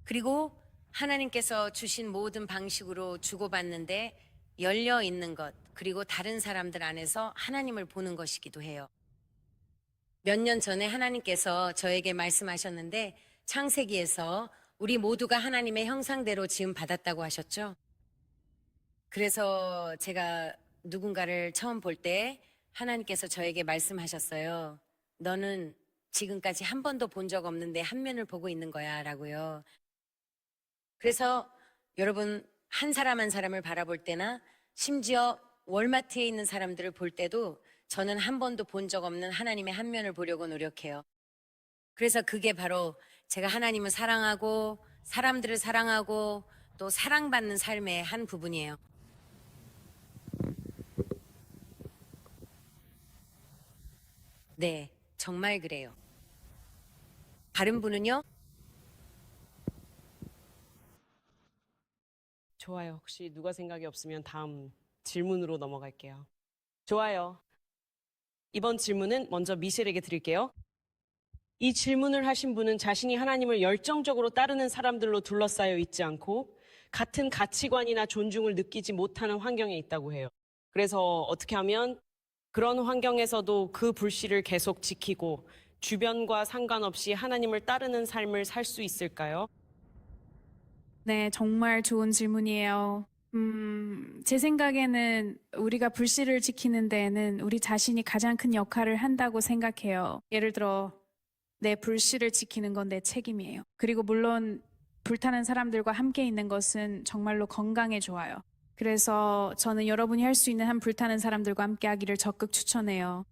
Speaker 5: 그리고 하나님께서 주신 모든 방식으로 주고받는데 열려 있는 것, 그리고 다른 사람들 안에서 하나님을 보는 것이기도 해요. 몇 년 전에 하나님께서 저에게 말씀하셨는데 창세기에서 우리 모두가 하나님의 형상대로 지음 받았다고 하셨죠. 그래서 제가 누군가를 처음 볼 때 하나님께서 저에게 말씀하셨어요. 너는 지금까지 한 번도 본 적 없는 내 한 면을 보고 있는 거야 라고요. 그래서 여러분 한 사람 한 사람을 바라볼 때나 심지어 월마트에 있는 사람들을 볼 때도 저는 한 번도 본 적 없는 하나님의 한 면을 보려고 노력해요. 그래서 그게 바로 제가 하나님을 사랑하고 사람들을 사랑하고 또 사랑받는 삶의 한 부분이에요. 네, 정말 그래요. 다른 분은요?
Speaker 1: 좋아요. 혹시 누가 생각이 없으면 다음 질문으로 넘어갈게요. 좋아요. 이번 질문은 먼저 미셸에게 드릴게요. 이 질문을 하신 분은 자신이 하나님을 열정적으로 따르는 사람들로 둘러싸여 있지 않고 같은 가치관이나 존중을 느끼지 못하는 환경에 있다고 해요. 그래서 어떻게 하면 그런 환경에서도 그 불씨를 계속 지키고 주변과 상관없이 하나님을 따르는 삶을 살 수 있을까요?
Speaker 6: 네, 정말 좋은 질문이에요. 제 생각에는 우리가 불씨를 지키는 데에는 우리 자신이 가장 큰 역할을 한다고 생각해요. 예를 들어, 내 불씨를 지키는 건 내 책임이에요. 그리고 물론 불타는 사람들과 함께 있는 것은 정말로 건강에 좋아요. 그래서 저는 여러분이 할 수 있는 한 불타는 사람들과 함께 하기를 적극 추천해요.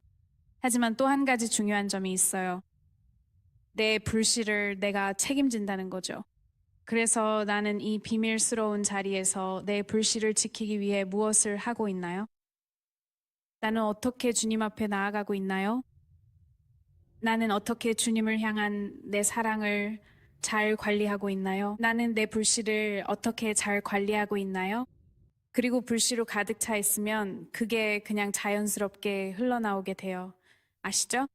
Speaker 6: 하지만 또 한 가지 중요한 점이 있어요. 내 불씨를 내가 책임진다는 거죠. 그래서 나는 이 비밀스러운 자리에서 내 불씨를 지키기 위해 무엇을 하고 있나요? 나는 어떻게 주님 앞에 나아가고 있나요? 나는 어떻게 주님을 향한 내 사랑을 잘 관리하고 있나요? 나는 내 불씨를 어떻게 잘 관리하고 있나요? 그리고 불씨로 가득 차 있으면 그게 그냥 자연스럽게 흘러나오게 돼요. 아시죠?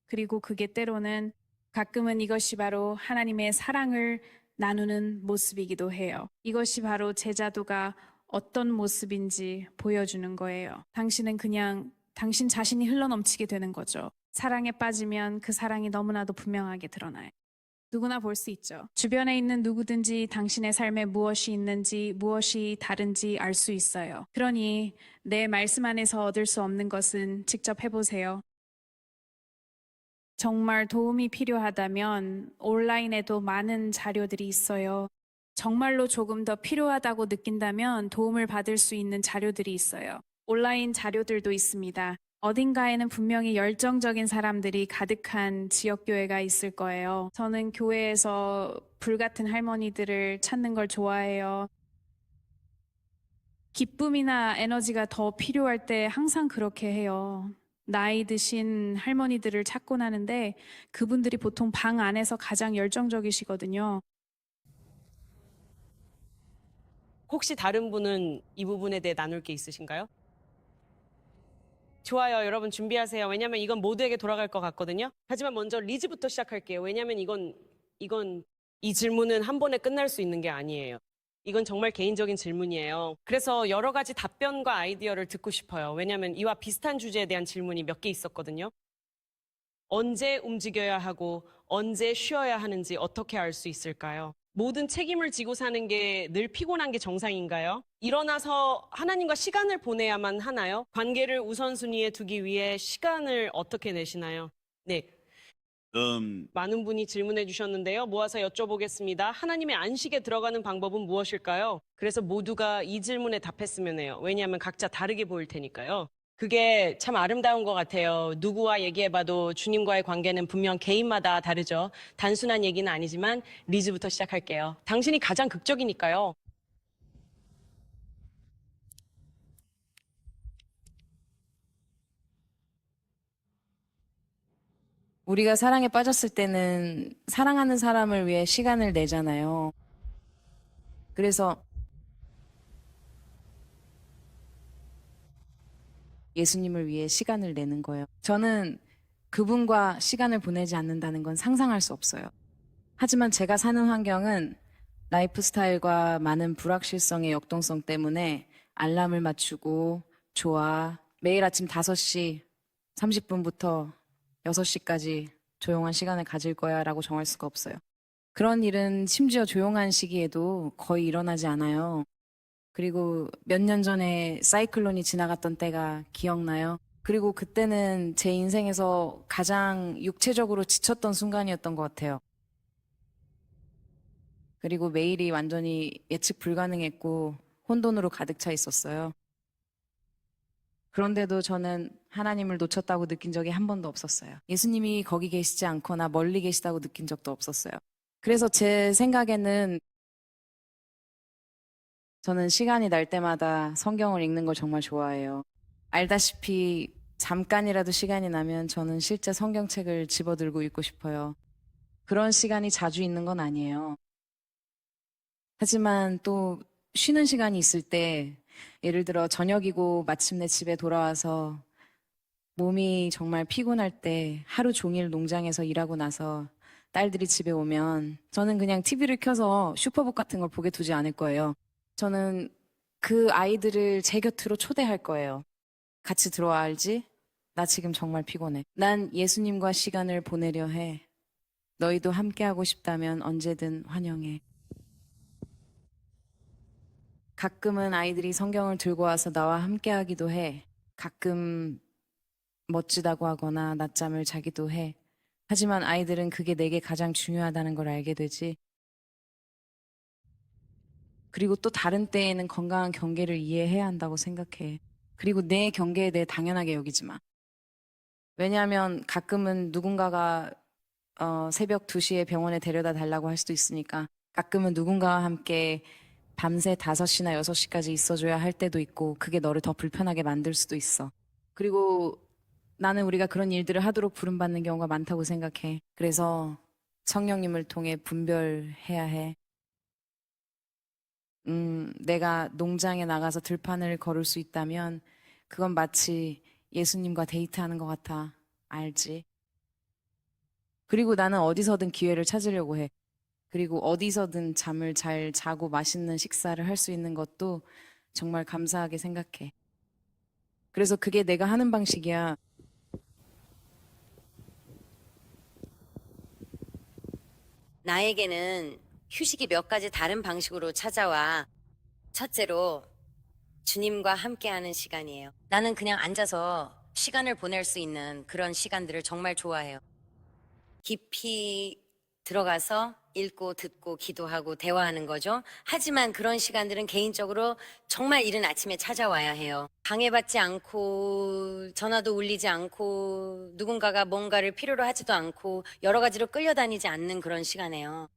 Speaker 6: 그리고 그게 때로는 가끔은 이것이 바로 하나님의 사랑을 나누는 모습이기도 해요. 이것이 바로 제자도가 어떤 모습인지 보여주는 거예요. 당신은 그냥 당신 자신이 흘러넘치게 되는 거죠. 사랑에 빠지면 그 사랑이 너무나도 분명하게 드러나요. 누구나 볼 수 있죠. 주변에 있는 누구든지 당신의 삶에 무엇이 있는지, 무엇이 다른지 알 수 있어요. 그러니 내 말씀 안에서 얻을 수 없는 것은 직접 해보세요. 정말 도움이 필요하다면 온라인에도 많은 자료들이 있어요. 정말로 조금 더 필요하다고 느낀다면 도움을 받을 수 있는 자료들이 있어요. 온라인 자료들도 있습니다. 어딘가에는 분명히 열정적인 사람들이 가득한 지역교회가 있을 거예요. 저는 교회에서 불같은 할머니들을 찾는 걸 좋아해요. 기쁨이나 에너지가 더 필요할 때 항상 그렇게 해요. 나이 드신 할머니들을 찾곤 하는데 그분들이 보통 방 안에서 가장 열정적이시거든요.
Speaker 1: 혹시 다른 분은 이 부분에 대해 나눌 게 있으신가요? 좋아요. 여러분 준비하세요. 왜냐면 이건 모두에게 돌아갈 것 같거든요. 하지만 먼저 리즈부터 시작할게요. 왜냐면 이 질문은 한 번에 끝날 수 있는 게 아니에요. 이건 정말 개인적인 질문이에요. 그래서 여러 가지 답변과 아이디어를 듣고 싶어요. 왜냐면 이와 비슷한 주제에 대한 질문이 몇 개 있었거든요. 언제 움직여야 하고 언제 쉬어야 하는지 어떻게 알 수 있을까요? 모든 책임을 지고 사는 게 늘 피곤한 게 정상인가요? 일어나서 하나님과 시간을 보내야만 하나요? 관계를 우선순위에 두기 위해 시간을 어떻게 내시나요? 네. 많은 분이 질문해 주셨는데요. 모아서 여쭤보겠습니다. 하나님의 안식에 들어가는 방법은 무엇일까요? 그래서 모두가 이 질문에 답했으면 해요. 왜냐하면 각자 다르게 보일 테니까요. 그게 참 아름다운 것 같아요. 누구와 얘기해봐도 주님과의 관계는 분명 개인마다 다르죠. 단순한 얘기는 아니지만 리즈부터 시작할게요. 당신이 가장 극적이니까요.
Speaker 7: 우리가 사랑에 빠졌을 때는 사랑하는 사람을 위해 시간을 내잖아요. 그래서 예수님을 위해 시간을 내는 거예요. 저는 그분과 시간을 보내지 않는다는 건 상상할 수 없어요. 하지만 제가 사는 환경은 라이프 스타일과 많은 불확실성의 역동성 때문에 알람을 맞추고 좋아 매일 아침 5시 30분부터 6시까지 조용한 시간을 가질 거야 라고 정할 수가 없어요. 그런 일은 심지어 조용한 시기에도 거의 일어나지 않아요. 그리고 몇 년 전에 사이클론이 지나갔던 때가 기억나요? 그리고 그때는 제 인생에서 가장 육체적으로 지쳤던 순간이었던 것 같아요. 그리고 매일이 완전히 예측 불가능했고 혼돈으로 가득 차 있었어요. 그런데도 저는 하나님을 놓쳤다고 느낀 적이 한 번도 없었어요. 예수님이 거기 계시지 않거나 멀리 계시다고 느낀 적도 없었어요. 그래서 제 생각에는 저는 시간이 날 때마다 성경을 읽는 걸 정말 좋아해요. 알다시피 잠깐이라도 시간이 나면 저는 실제 성경책을 집어들고 읽고 싶어요. 그런 시간이 자주 있는 건 아니에요. 하지만 또 쉬는 시간이 있을 때 예를 들어 저녁이고 마침내 집에 돌아와서 몸이 정말 피곤할 때 하루 종일 농장에서 일하고 나서 딸들이 집에 오면 저는 그냥 TV를 켜서 슈퍼북 같은 걸 보게 두지 않을 거예요. 저는 그 아이들을 제 곁으로 초대할 거예요. 같이 들어와 알지? 나 지금 정말 피곤해. 난 예수님과 시간을 보내려 해. 너희도 함께하고 싶다면 언제든 환영해. 가끔은 아이들이 성경을 들고 와서 나와 함께하기도 해. 가끔 멋지다고 하거나 낮잠을 자기도 해. 하지만 아이들은 그게 내게 가장 중요하다는 걸 알게 되지. 그리고 또 다른 때에는 건강한 경계를 이해해야 한다고 생각해. 그리고 내 경계에 대해 당연하게 여기지 마. 왜냐하면 가끔은 누군가가 새벽 2시에 병원에 데려다 달라고 할 수도 있으니까 가끔은 누군가와 함께 밤새 5시나 6시까지 있어줘야 할 때도 있고 그게 너를 더 불편하게 만들 수도 있어. 그리고 나는 우리가 그런 일들을 하도록 부름받는 경우가 많다고 생각해. 그래서 성령님을 통해 분별해야 해. 내가 농장에 나가서 들판을 걸을 수 있다면 그건 마치 예수님과 데이트하는 것 같아. 알지? 그리고 나는 어디서든 기회를 찾으려고 해. 그리고 어디서든 잠을 잘 자고 맛있는 식사를 할 수 있는 것도 정말 감사하게 생각해. 그래서 그게 내가 하는 방식이야.
Speaker 5: 나에게는 휴식이 몇 가지 다른 방식으로 찾아와. 첫째로 주님과 함께하는 시간이에요. 나는 그냥 앉아서 시간을 보낼 수 있는 그런 시간들을 정말 좋아해요. 깊이 들어가서 읽고 듣고 기도하고 대화하는 거죠. 하지만 그런 시간들은 개인적으로 정말 이른 아침에 찾아와야 해요. 방해받지 않고 전화도 울리지 않고 누군가가 뭔가를 필요로 하지도 않고 여러 가지로 끌려다니지 않는 그런 시간이에요.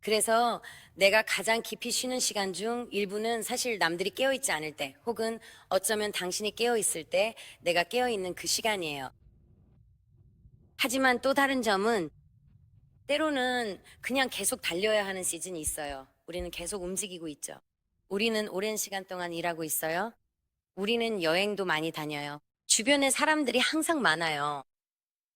Speaker 5: 그래서 내가 가장 깊이 쉬는 시간 중 일부는 사실 남들이 깨어있지 않을 때 혹은 어쩌면 당신이 깨어있을 때 내가 깨어있는 그 시간이에요. 하지만 또 다른 점은 때로는 그냥 계속 달려야 하는 시즌이 있어요. 우리는 계속 움직이고 있죠. 우리는 오랜 시간 동안 일하고 있어요. 우리는 여행도 많이 다녀요. 주변에 사람들이 항상 많아요.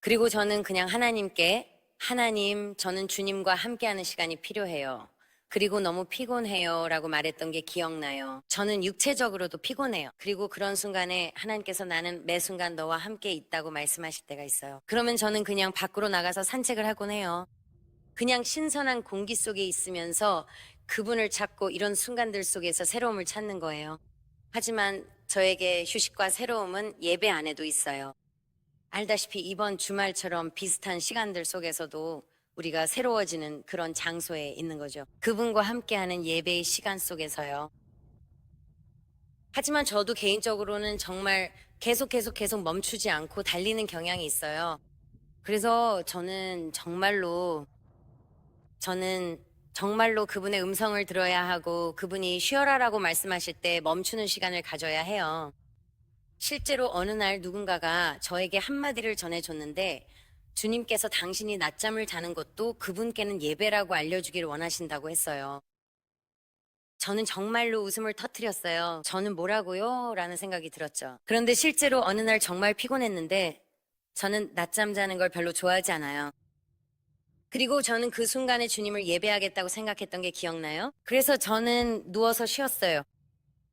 Speaker 5: 그리고 저는 그냥 하나님, 저는 주님과 함께하는 시간이 필요해요. 그리고 너무 피곤해요 라고 말했던 게 기억나요. 저는 육체적으로도 피곤해요. 그리고 그런 순간에 하나님께서 나는 매 순간 너와 함께 있다고 말씀하실 때가 있어요. 그러면 저는 그냥 밖으로 나가서 산책을 하곤 해요. 그냥 신선한 공기 속에 있으면서 그분을 찾고 이런 순간들 속에서 새로움을 찾는 거예요. 하지만 저에게 휴식과 새로움은 예배 안에도 있어요. 알다시피 이번 주말처럼 비슷한 시간들 속에서도 우리가 새로워지는 그런 장소에 있는 거죠. 그분과 함께하는 예배의 시간 속에서요. 하지만 저도 개인적으로는 정말 계속 멈추지 않고 달리는 경향이 있어요. 그래서 저는 정말로 그분의 음성을 들어야 하고 그분이 쉬어라라고 말씀하실 때 멈추는 시간을 가져야 해요. 실제로 어느 날 누군가가 저에게 한마디를 전해줬는데 주님께서 당신이 낮잠을 자는 것도 그분께는 예배라고 알려주기를 원하신다고 했어요. 저는 정말로 웃음을 터뜨렸어요. 저는 뭐라고요? 라는 생각이 들었죠. 그런데 실제로 어느 날 정말 피곤했는데 저는 낮잠 자는 걸 별로 좋아하지 않아요. 그리고 저는 그 순간에 주님을 예배하겠다고 생각했던 게 기억나요? 그래서 저는 누워서 쉬었어요.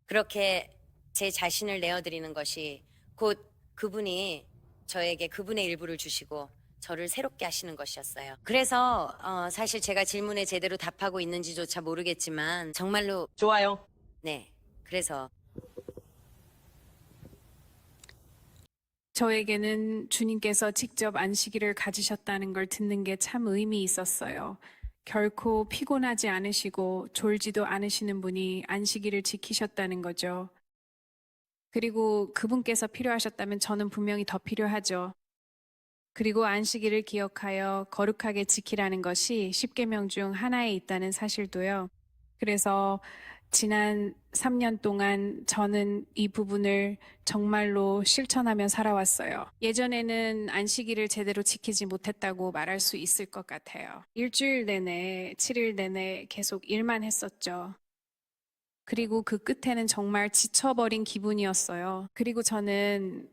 Speaker 5: 그렇게 제 자신을 내어드리는 것이 곧 그분이 저에게 그분의 일부를 주시고 저를 새롭게 하시는 것이었어요. 그래서 사실 제가 질문에 제대로 답하고 있는지조차 모르겠지만 정말로
Speaker 1: 좋아요.
Speaker 5: 네. 그래서
Speaker 6: 저에게는 주님께서 직접 안식일을 가지셨다는 걸 듣는 게 참 의미 있었어요. 결코 피곤하지 않으시고 졸지도 않으시는 분이 안식일을 지키셨다는 거죠. 그리고 그분께서 필요하셨다면 저는 분명히 더 필요하죠. 그리고 안식일을 기억하여 거룩하게 지키라는 것이 10계명 중 하나에 있다는 사실도요. 그래서 지난 3년 동안 저는 이 부분을 정말로 실천하며 살아왔어요. 예전에는 안식일을 제대로 지키지 못했다고 말할 수 있을 것 같아요. 일주일 내내, 7일 내내 계속 일만 했었죠. 그리고 그 끝에는 정말 지쳐버린 기분이었어요. 그리고 저는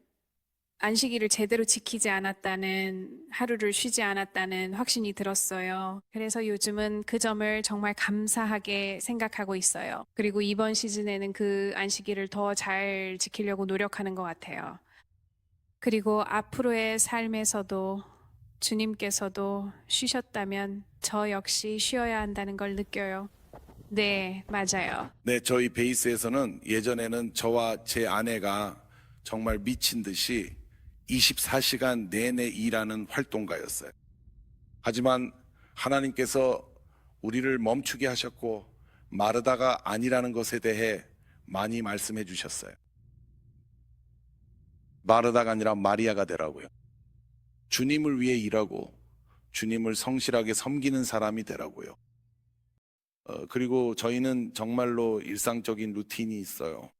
Speaker 6: 안식일을 제대로 지키지 않았다는, 하루를 쉬지 않았다는 확신이 들었어요. 그래서 요즘은 그 점을 정말 감사하게 생각하고 있어요. 그리고 이번 시즌에는 그 안식일을 더 잘 지키려고 노력하는 것 같아요. 그리고 앞으로의 삶에서도 주님께서도 쉬셨다면 저 역시 쉬어야 한다는 걸 느껴요. 네, 맞아요.
Speaker 3: 네, 저희 베이스에서는 예전에는 저와 제 아내가 정말 미친 듯이 24시간 내내 일하는 활동가였어요. 하지만 하나님께서 우리를 멈추게 하셨고 마르다가 아니라는 것에 대해 많이 말씀해 주셨어요. 마르다가 아니라 마리아가 되라고요. 주님을 위해 일하고 주님을 성실하게 섬기는 사람이 되라고요. 그리고 저희는 정말로 일상적인 루틴이 있어요.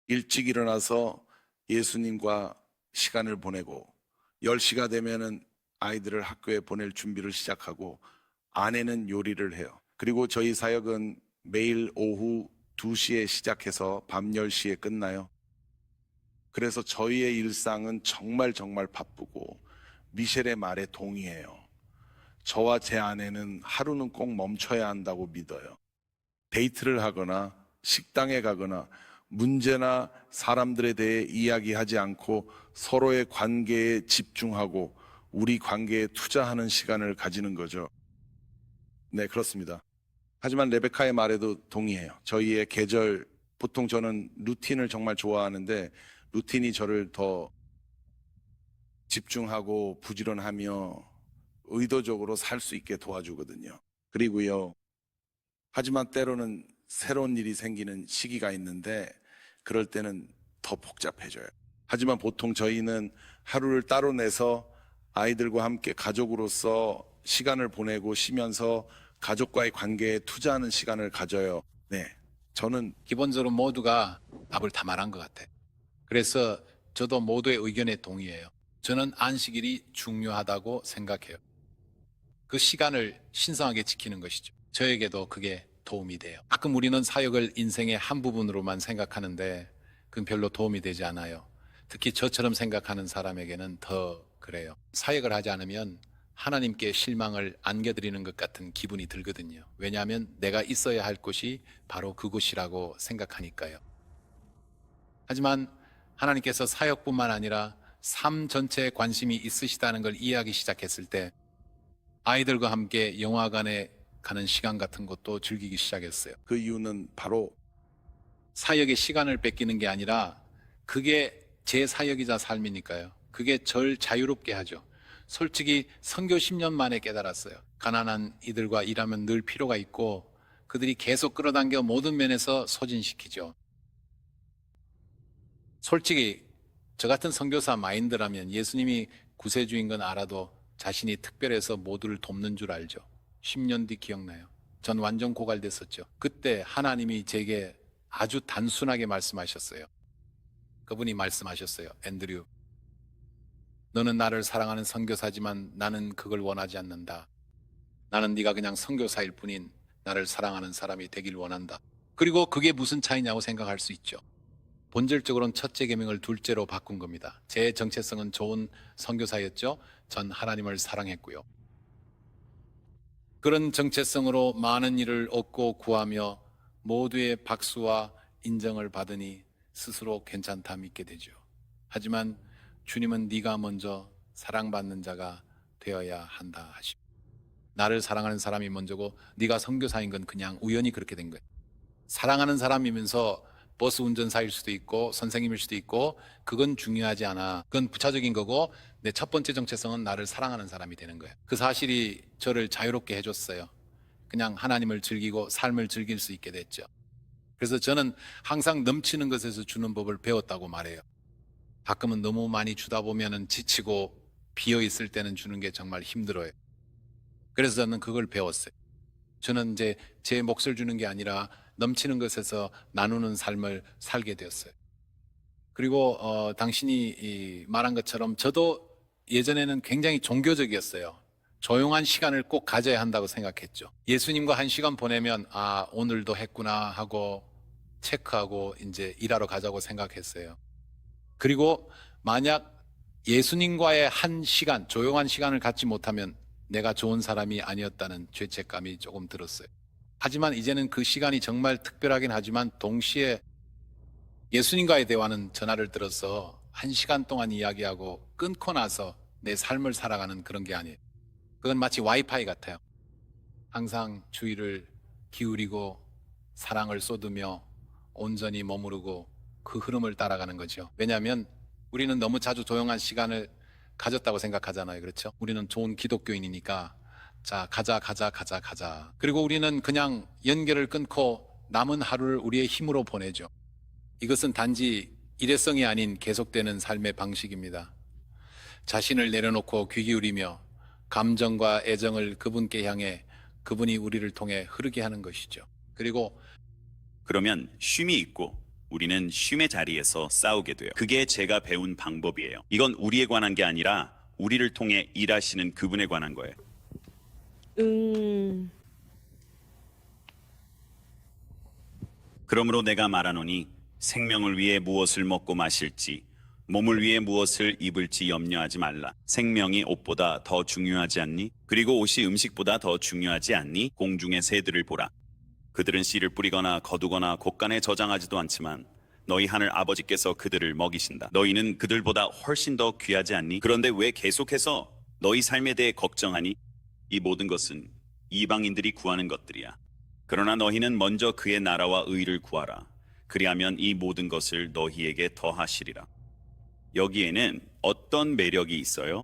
Speaker 3: 일찍 일어나서 예수님과 시간을 보내고 10시가 되면은 아이들을 학교에 보낼 준비를 시작하고 아내는 요리를 해요. 그리고 저희 사역은 매일 오후 2시에 시작해서 밤 10시에 끝나요. 그래서 저희의 일상은 정말 바쁘고 미셸의 말에 동의해요. 저와 제 아내는 하루는 꼭 멈춰야 한다고 믿어요. 데이트를 하거나 식당에 가거나 문제나 사람들에 대해 이야기하지 않고 서로의 관계에 집중하고 우리 관계에 투자하는 시간을 가지는 거죠. 네, 그렇습니다. 하지만 레베카의 말에도 동의해요. 저희의 계절, 보통 저는 루틴을 정말 좋아하는데 루틴이 저를 더 집중하고 부지런하며 의도적으로 살 수 있게 도와주거든요. 그리고요, 하지만 때로는 새로운 일이 생기는 시기가 있는데 그럴 때는 더 복잡해져요. 하지만 보통 저희는 하루를 따로 내서 아이들과 함께 가족으로서 시간을 보내고 쉬면서 가족과의 관계에 투자하는 시간을 가져요. 네, 저는
Speaker 4: 기본적으로 모두가 답을 다 말한 것 같아요. 그래서 저도 모두의 의견에 동의해요. 저는 안식일이 중요하다고 생각해요. 그 시간을 신성하게 지키는 것이죠. 저에게도 그게 도움이 돼요. 가끔 우리는 사역을 인생의 한 부분으로만 생각하는데 그건 별로 도움이 되지 않아요. 특히 저처럼 생각하는 사람에게는 더 그래요. 사역을 하지 않으면 하나님께 실망을 안겨드리는 것 같은 기분이 들거든요. 왜냐하면 내가 있어야 할 곳이 바로 그곳이라고 생각하니까요. 하지만 하나님께서 사역뿐만 아니라 삶 전체에 관심이 있으시다는 걸 이해하기 시작했을 때 아이들과 함께 영화관에 가는 시간 같은 것도 즐기기 시작했어요.
Speaker 3: 그 이유는 바로
Speaker 4: 사역의 시간을 뺏기는 게 아니라 그게 제 사역이자 삶이니까요. 그게 절 자유롭게 하죠. 솔직히 선교 10년 만에 깨달았어요. 가난한 이들과 일하면 늘 필요가 있고 그들이 계속 끌어당겨 모든 면에서 소진시키죠. 솔직히 저 같은 선교사 마인드라면 예수님이 구세주인 건 알아도 자신이 특별해서 모두를 돕는 줄 알죠. 10년 뒤 기억나요. 전 완전 고갈됐었죠. 그때 하나님이 제게 아주 단순하게 말씀하셨어요. 그분이 말씀하셨어요. 앤드류, 너는 나를 사랑하는 선교사지만 나는 그걸 원하지 않는다. 나는 네가 그냥 선교사일 뿐인 나를 사랑하는 사람이 되길 원한다. 그리고 그게 무슨 차이냐고 생각할 수 있죠. 본질적으로는 첫째 계명을 둘째로 바꾼 겁니다. 제 정체성은 좋은 선교사였죠. 전 하나님을 사랑했고요. 그런 정체성으로 많은 일을 얻고 구하며 모두의 박수와 인정을 받으니 스스로 괜찮다 믿게 되죠. 하지만 주님은 네가 먼저 사랑받는 자가 되어야 한다 하십니다. 나를 사랑하는 사람이 먼저고 네가 선교사인 건 그냥 우연히 그렇게 된 거예요. 사랑하는 사람이면서 버스 운전사일 수도 있고 선생님일 수도 있고 그건 중요하지 않아. 그건 부차적인 거고 내 첫 번째 정체성은 나를 사랑하는 사람이 되는 거예요. 그 사실이 저를 자유롭게 해줬어요. 그냥 하나님을 즐기고 삶을 즐길 수 있게 됐죠. 그래서 저는 항상 넘치는 것에서 주는 법을 배웠다고 말해요. 가끔은 너무 많이 주다 보면 지치고 비어있을 때는 주는 게 정말 힘들어요. 그래서 저는 그걸 배웠어요. 저는 이제 제 몫을 주는 게 아니라 넘치는 것에서 나누는 삶을 살게 되었어요. 그리고 당신이 말한 것처럼 저도 예전에는 굉장히 종교적이었어요. 조용한 시간을 꼭 가져야 한다고 생각했죠. 예수님과 한 시간 보내면 아 오늘도 했구나 하고 체크하고 이제 일하러 가자고 생각했어요. 그리고 만약 예수님과의 한 시간, 조용한 시간을 갖지 못하면 내가 좋은 사람이 아니었다는 죄책감이 조금 들었어요. 하지만 이제는 그 시간이 정말 특별하긴 하지만 동시에 예수님과의 대화는 전화를 들어서 1시간 동안 이야기하고 끊고 나서 내 삶을 살아가는 그런 게 아니에요. 그건 마치 와이파이 같아요. 항상 주의를 기울이고 사랑을 쏟으며 온전히 머무르고 그 흐름을 따라가는 거죠. 왜냐하면 우리는 너무 자주 조용한 시간을 가졌다고 생각하잖아요. 그렇죠? 우리는 좋은 기독교인이니까 자 가자. 그리고 우리는 그냥 연결을 끊고 남은 하루를 우리의 힘으로 보내죠. 이것은 단지 일회성이 아닌 계속되는 삶의 방식입니다. 자신을 내려놓고 귀 기울이며 감정과 애정을 그분께 향해 그분이 우리를 통해 흐르게 하는 것이죠. 그리고
Speaker 2: 그러면 쉼이 있고 우리는 쉼의 자리에서 싸우게 돼요. 그게 제가 배운 방법이에요. 이건 우리에 관한 게 아니라 우리를 통해 일하시는 그분에 관한 거예요. 그러므로 내가 말하노니 생명을 위해 무엇을 먹고 마실지 몸을 위해 무엇을 입을지 염려하지 말라. 생명이 옷보다 더 중요하지 않니? 그리고 옷이 음식보다 더 중요하지 않니? 공중의 새들을 보라. 그들은 씨를 뿌리거나 거두거나 곳간에 저장하지도 않지만 너희 하늘 아버지께서 그들을 먹이신다. 너희는 그들보다 훨씬 더 귀하지 않니? 그런데 왜 계속해서 너희 삶에 대해 걱정하니? 이 모든 것은 이방인들이 구하는 것들이야. 그러나 너희는 먼저 그의 나라와 의를 구하라. 그리하면 이 모든 것을 너희에게 더하시리라. 여기에는 어떤 매력이 있어요?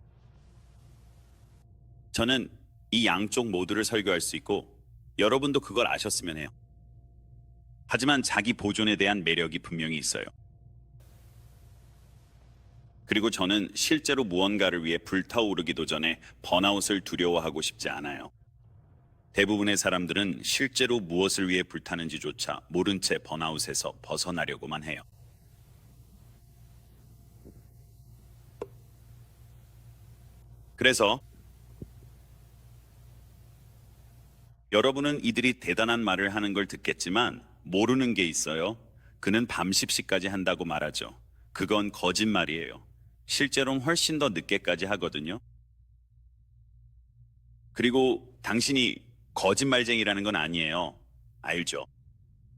Speaker 2: 저는 이 양쪽 모두를 설교할 수 있고 여러분도 그걸 아셨으면 해요. 하지만 자기 보존에 대한 매력이 분명히 있어요. 그리고 저는 실제로 무언가를 위해 불타오르기도 전에 번아웃을 두려워하고 싶지 않아요. 대부분의 사람들은 실제로 무엇을 위해 불타는지조차 모른 채 번아웃에서 벗어나려고만 해요. 그래서 여러분은 이들이 대단한 말을 하는 걸 듣겠지만 모르는 게 있어요. 그는 밤 10시까지 한다고 말하죠. 그건 거짓말이에요. 실제로는 훨씬 더 늦게까지 하거든요. 그리고 당신이 거짓말쟁이라는 건 아니에요. 알죠.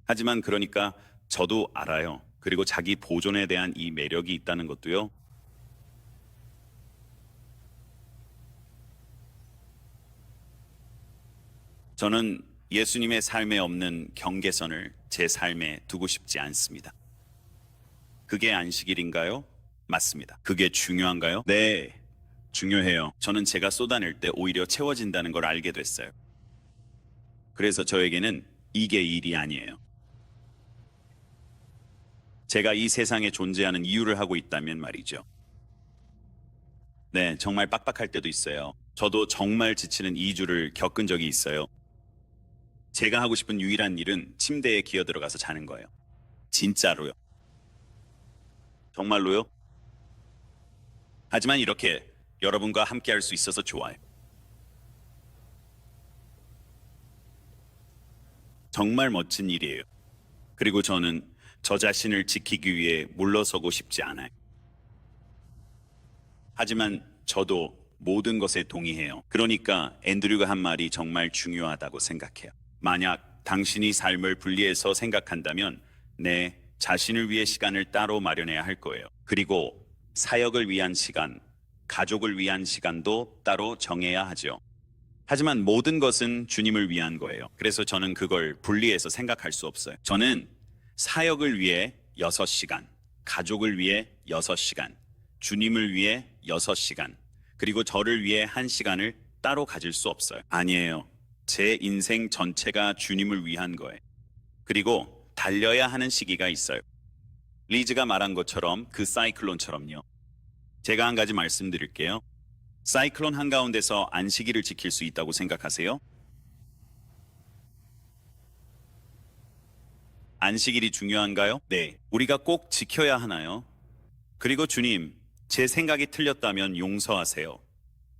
Speaker 2: 하지만 그러니까 저도 알아요. 그리고 자기 보존에 대한 이 매력이 있다는 것도요. 저는 예수님의 삶에 없는 경계선을 제 삶에 두고 싶지 않습니다. 그게 안식일인가요? 맞습니다. 그게 중요한가요? 네, 중요해요. 저는 제가 쏟아낼 때 오히려 채워진다는 걸 알게 됐어요. 그래서 저에게는 이게 일이 아니에요. 제가 이 세상에 존재하는 이유를 하고 있다면 말이죠. 네, 정말 빡빡할 때도 있어요. 저도 정말 지치는 2주를 겪은 적이 있어요. 제가 하고 싶은 유일한 일은 침대에 기어 들어가서 자는 거예요. 진짜로요. 정말로요. 하지만 이렇게 여러분과 함께 할 수 있어서 좋아요. 정말 멋진 일이에요. 그리고 저는 저 자신을 지키기 위해 물러서고 싶지 않아요. 하지만 저도 모든 것에 동의해요. 그러니까 앤드류가 한 말이 정말 중요하다고 생각해요. 만약 당신이 삶을 분리해서 생각한다면 내 자신을 위해 시간을 따로 마련해야 할 거예요. 그리고 사역을 위한 시간, 가족을 위한 시간도 따로 정해야 하죠. 하지만 모든 것은 주님을 위한 거예요. 그래서 저는 그걸 분리해서 생각할 수 없어요. 저는 사역을 위해 6시간, 가족을 위해 6시간, 주님을 위해 6시간, 그리고 저를 위해 1시간을 따로 가질 수 없어요. 아니에요. 제 인생 전체가 주님을 위한 거예요. 그리고 달려야 하는 시기가 있어요. 리즈가 말한 것처럼 그 사이클론처럼요. 제가 한 가지 말씀드릴게요. 사이클론 한가운데서 안식일을 지킬 수 있다고 생각하세요? 안식일이 중요한가요? 네. 우리가 꼭 지켜야 하나요? 그리고 주님, 제 생각이 틀렸다면 용서하세요.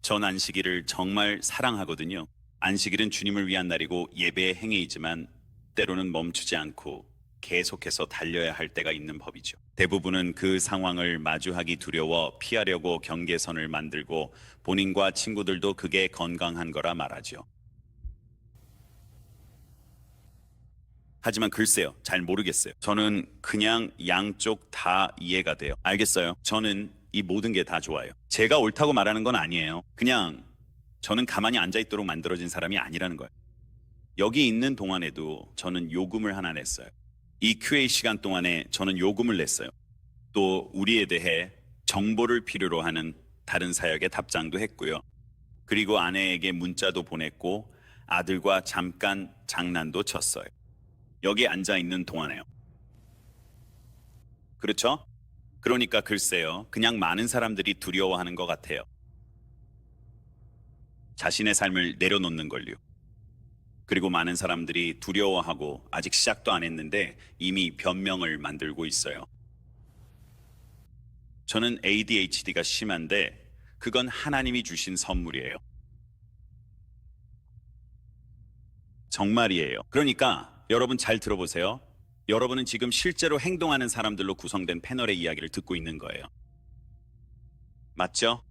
Speaker 2: 전 안식일을 정말 사랑하거든요. 안식일은 주님을 위한 날이고 예배의 행위이지만 때로는 멈추지 않고 계속해서 달려야 할 때가 있는 법이죠. 대부분은 그 상황을 마주하기 두려워 피하려고 경계선을 만들고 본인과 친구들도 그게 건강한 거라 말하죠. 하지만 글쎄요, 잘 모르겠어요. 저는 그냥 양쪽 다 이해가 돼요. 알겠어요. 저는 이 모든 게 다 좋아요. 제가 옳다고 말하는 건 아니에요. 그냥 저는 가만히 앉아있도록 만들어진 사람이 아니라는 거예요. 여기 있는 동안에도 저는 요금을 하나 냈어요. 이 QA 시간 동안에 저는 요금을 냈어요. 또 우리에 대해 정보를 필요로 하는 다른 사역에 답장도 했고요. 그리고 아내에게 문자도 보냈고 아들과 잠깐 장난도 쳤어요. 여기 앉아 있는 동안에요. 그렇죠? 그러니까 글쎄요. 그냥 많은 사람들이 두려워하는 것 같아요. 자신의 삶을 내려놓는 걸요. 그리고 많은 사람들이 두려워하고 아직 시작도 안 했는데 이미 변명을 만들고 있어요. 저는 ADHD가 심한데 그건 하나님이 주신 선물이에요. 정말이에요. 그러니까 여러분 잘 들어보세요. 여러분은 지금 실제로 행동하는 사람들로 구성된 패널의 이야기를 듣고 있는 거예요. 맞죠?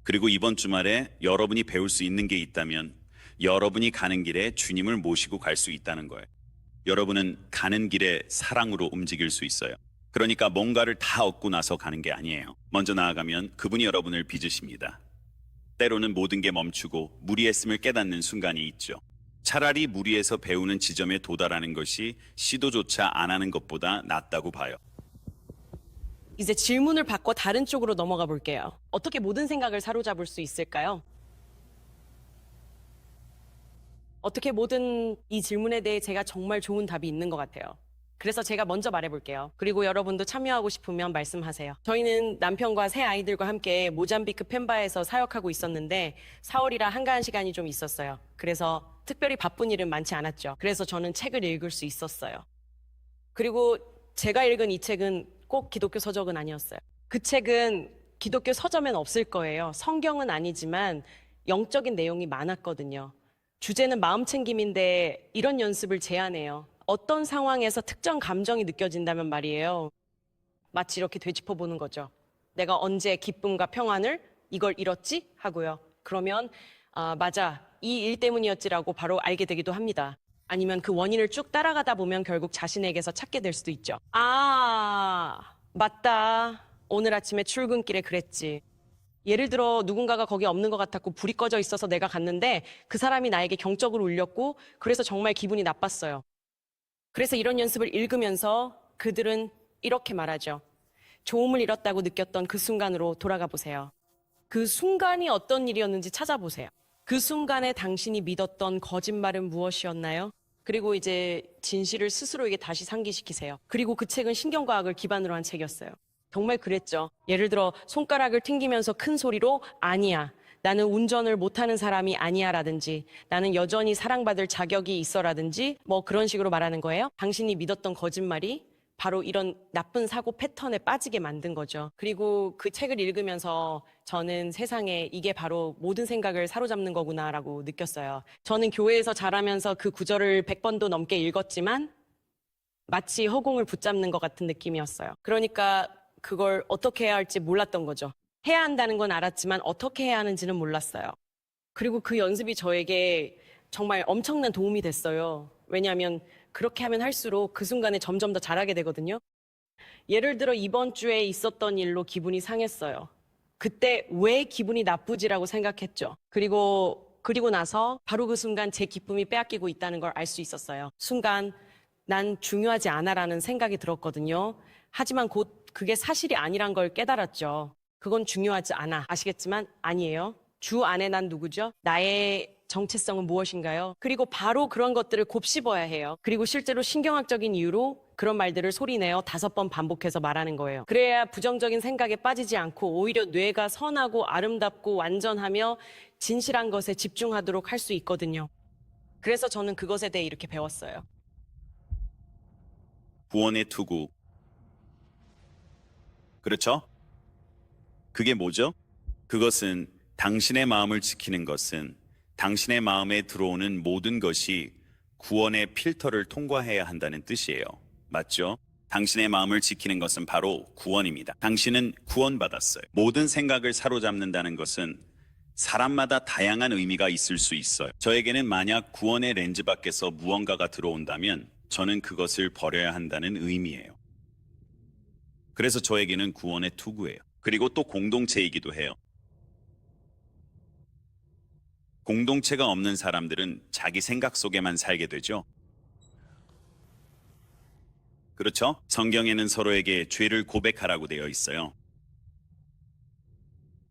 Speaker 2: 그리고 이번 주말에 여러분이 배울 수 있는 게 있다면 여러분이 가는 길에 주님을 모시고 갈 수 있다는 거예요. 여러분은 가는 길에 사랑으로 움직일 수 있어요. 그러니까 뭔가를 다 얻고 나서 가는 게 아니에요. 먼저 나아가면 그분이 여러분을 빚으십니다. 때로는 모든 게 멈추고 무리했음을 깨닫는 순간이 있죠. 차라리 무리해서 배우는 지점에 도달하는 것이 시도조차 안 하는 것보다 낫다고 봐요.
Speaker 1: 이제 질문을 바꿔 다른 쪽으로 넘어가 볼게요. 어떻게 모든 생각을 사로잡을 수 있을까요? 어떻게 모든 이 질문에 대해 제가 정말 좋은 답이 있는 것 같아요. 그래서 제가 먼저 말해볼게요. 그리고 여러분도 참여하고 싶으면 말씀하세요. 저희는 남편과 새 아이들과 함께 모잠비크 펜바에서 사역하고 있었는데 4월이라 한가한 시간이 좀 있었어요. 그래서 특별히 바쁜 일은 많지 않았죠. 그래서 저는 책을 읽을 수 있었어요. 그리고 제가 읽은 이 책은 꼭 기독교 서적은 아니었어요. 그 책은 기독교 서점엔 없을 거예요. 성경은 아니지만 영적인 내용이 많았거든요. 주제는 마음 챙김인데 이런 연습을 제안해요. 어떤 상황에서 특정 감정이 느껴진다면 말이에요. 마치 이렇게 되짚어 보는 거죠. 내가 언제 기쁨과 평안을 이걸 잃었지? 하고요. 그러면 맞아, 이 일 때문이었지라고 바로 알게 되기도 합니다. 아니면 그 원인을 쭉 따라가다 보면 결국 자신에게서 찾게 될 수도 있죠. 아, 맞다. 오늘 아침에 출근길에 그랬지. 예를 들어 누군가가 거기 없는 것 같았고 불이 꺼져 있어서 내가 갔는데 그 사람이 나에게 경적으로 울렸고 그래서 정말 기분이 나빴어요. 그래서 이런 연습을 읽으면서 그들은 이렇게 말하죠. 조음을 잃었다고 느꼈던 그 순간으로 돌아가 보세요. 그 순간이 어떤 일이었는지 찾아보세요. 그 순간에 당신이 믿었던 거짓말은 무엇이었나요? 그리고 이제 진실을 스스로에게 다시 상기시키세요. 그리고 그 책은 신경과학을 기반으로 한 책이었어요. 정말 그랬죠. 예를 들어 손가락을 튕기면서 큰 소리로 아니야. 나는 운전을 못하는 사람이 아니야 라든지 나는 여전히 사랑받을 자격이 있어 라든지 뭐 그런 식으로 말하는 거예요. 당신이 믿었던 거짓말이 바로 이런 나쁜 사고 패턴에 빠지게 만든 거죠. 그리고 그 책을 읽으면서 저는 세상에 이게 바로 모든 생각을 사로잡는 거구나라고 느꼈어요. 저는 교회에서 자라면서 그 구절을 100번도 넘게 읽었지만 마치 허공을 붙잡는 것 같은 느낌이었어요. 그러니까 그걸 어떻게 해야 할지 몰랐던 거죠. 해야 한다는 건 알았지만 어떻게 해야 하는지는 몰랐어요. 그리고 그 연습이 저에게 정말 엄청난 도움이 됐어요. 왜냐하면 그렇게 하면 할수록 그 순간에 점점 더 잘하게 되거든요. 예를 들어 이번 주에 있었던 일로 기분이 상했어요. 그때 왜 기분이 나쁘지라고 생각했죠. 그리고 나서 바로 그 순간 제 기쁨이 빼앗기고 있다는 걸 알 수 있었어요. 순간 난 중요하지 않아라는 생각이 들었거든요. 하지만 곧 그게 사실이 아니란 걸 깨달았죠. 그건 중요하지 않아. 아시겠지만 아니에요. 주 안에 난 누구죠? 나의 정체성은 무엇인가요? 그리고 바로 그런 것들을 곱씹어야 해요. 그리고 실제로 신경학적인 이유로 그런 말들을 소리내어 5번 반복해서 말하는 거예요. 그래야 부정적인 생각에 빠지지 않고 오히려 뇌가 선하고 아름답고 완전하며 진실한 것에 집중하도록 할 수 있거든요. 그래서 저는 그것에 대해 이렇게 배웠어요.
Speaker 2: 구원의 투구. 그렇죠? 그게 뭐죠? 그것은 당신의 마음을 지키는 것은 당신의 마음에 들어오는 모든 것이 구원의 필터를 통과해야 한다는 뜻이에요. 맞죠? 당신의 마음을 지키는 것은 바로 구원입니다. 당신은 구원받았어요. 모든 생각을 사로잡는다는 것은 사람마다 다양한 의미가 있을 수 있어요. 저에게는 만약 구원의 렌즈 밖에서 무언가가 들어온다면 저는 그것을 버려야 한다는 의미예요. 그래서 저에게는 구원의 투구예요. 그리고 또 공동체이기도 해요. 공동체가 없는 사람들은 자기 생각 속에만 살게 되죠. 그렇죠? 성경에는 서로에게 죄를 고백하라고 되어 있어요.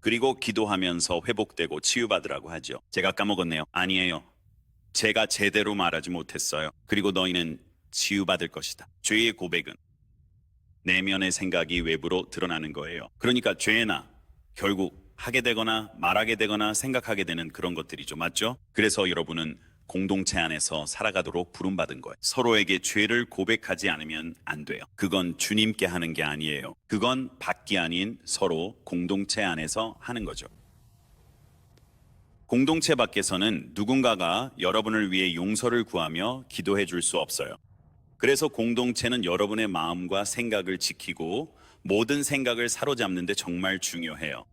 Speaker 2: 그리고 기도하면서 회복되고 치유받으라고 하죠. 제가 까먹었네요. 아니에요. 제가 제대로 말하지 못했어요. 그리고 너희는 치유받을 것이다. 죄의 고백은 내면의 생각이 외부로 드러나는 거예요. 그러니까 죄나 결국 하게 되거나 말하게 되거나 생각하게 되는 그런 것들이죠. 맞죠? 그래서 여러분은 공동체 안에서 살아가도록 부름받은 거예요. 서로에게 죄를 고백하지 않으면 안 돼요. 그건 주님께 하는 게 아니에요. 그건 밖이 아닌 서로 공동체 안에서 하는 거죠. 공동체 밖에서는 누군가가 여러분을 위해 용서를 구하며 기도해 줄 수 없어요. 그래서 공동체는 여러분의 마음과 생각을 지키고 모든 생각을 사로잡는 데 정말 중요해요.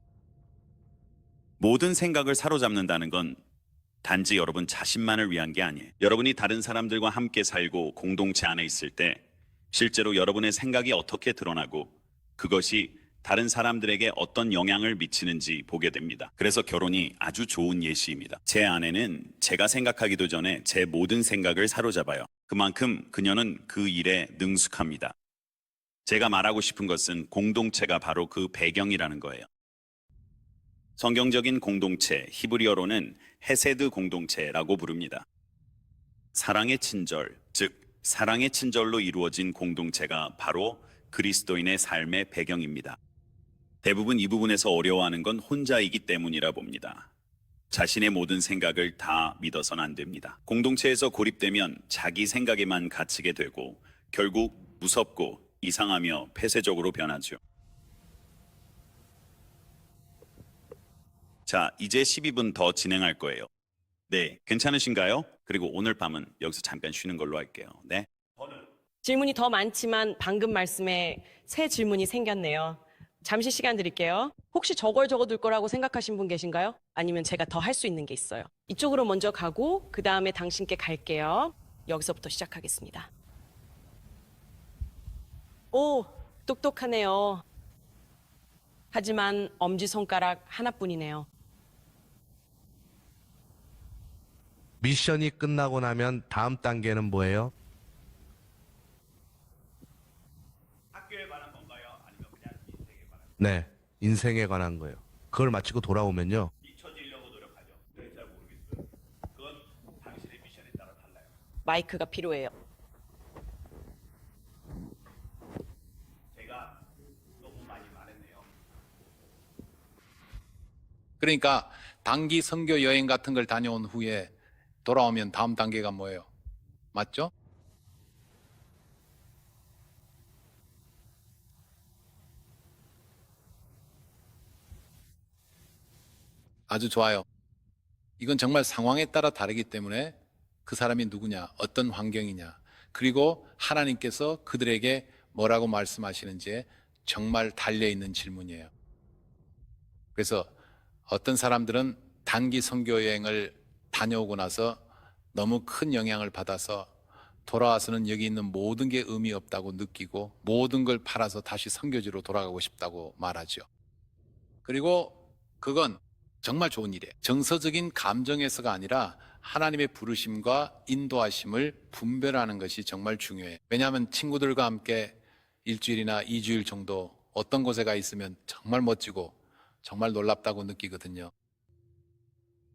Speaker 2: 모든 생각을 사로잡는다는 건 단지 여러분 자신만을 위한 게 아니에요. 여러분이 다른 사람들과 함께 살고 공동체 안에 있을 때 실제로 여러분의 생각이 어떻게 드러나고 그것이 다른 사람들에게 어떤 영향을 미치는지 보게 됩니다. 그래서 결혼이 아주 좋은 예시입니다. 제 아내는 제가 생각하기도 전에 제 모든 생각을 사로잡아요. 그만큼 그녀는 그 일에 능숙합니다. 제가 말하고 싶은 것은 공동체가 바로 그 배경이라는 거예요. 성경적인 공동체, 히브리어로는 헤세드 공동체라고 부릅니다. 사랑의 친절, 즉 사랑의 친절로 이루어진 공동체가 바로 그리스도인의 삶의 배경입니다. 대부분 이 부분에서 어려워하는 건 혼자이기 때문이라 봅니다. 자신의 모든 생각을 다 믿어서는 안 됩니다. 공동체에서 고립되면 자기 생각에만 갇히게 되고 결국 무섭고 이상하며 폐쇄적으로 변하죠. 자, 이제 12분 더 진행할 거예요. 네, 괜찮으신가요? 그리고 오늘 밤은 여기서 잠깐 쉬는 걸로 할게요. 네.
Speaker 1: 질문이 더 많지만 방금 말씀에 새 질문이 생겼네요. 잠시 시간 드릴게요. 혹시 저걸 적어둘 거라고 생각하신 분 계신가요? 아니면 제가 더 할 수 있는 게 있어요. 이쪽으로 먼저 가고 그 다음에 당신께 갈게요. 여기서부터 시작하겠습니다. 오, 똑똑하네요. 하지만 엄지손가락 하나뿐이네요.
Speaker 8: 미션이 끝나고 나면 다음 단계는 뭐예요?
Speaker 2: 학교에 관한 건가요? 아니면 그냥 인생에 관한
Speaker 8: 네, 인생에 관한 거예요. 그걸 마치고 돌아오면요.
Speaker 2: 잊혀지려고 노력하죠. 그래서 잘 모르겠어요. 그건 당신의 미션에 따라 달라요.
Speaker 1: 마이크가 필요해요.
Speaker 2: 제가 너무 많이 말했네요.
Speaker 4: 그러니까 단기 선교 여행 같은 걸 다녀온 후에 돌아오면 다음 단계가 뭐예요? 맞죠? 아주 좋아요. 이건 정말 상황에 따라 다르기 때문에 그 사람이 누구냐, 어떤 환경이냐, 그리고 하나님께서 그들에게 뭐라고 말씀하시는지에 정말 달려있는 질문이에요. 그래서 어떤 사람들은 단기 선교 여행을 다녀오고 나서 너무 큰 영향을 받아서 돌아와서는 여기 있는 모든 게 의미 없다고 느끼고 모든 걸 팔아서 다시 선교지로 돌아가고 싶다고 말하죠. 그리고 그건 정말 좋은 일이에요. 정서적인 감정에서가 아니라 하나님의 부르심과 인도하심을 분별하는 것이 정말 중요해요. 왜냐하면 친구들과 함께 일주일이나 2주일 정도 어떤 곳에 가 있으면 정말 멋지고 정말 놀랍다고 느끼거든요.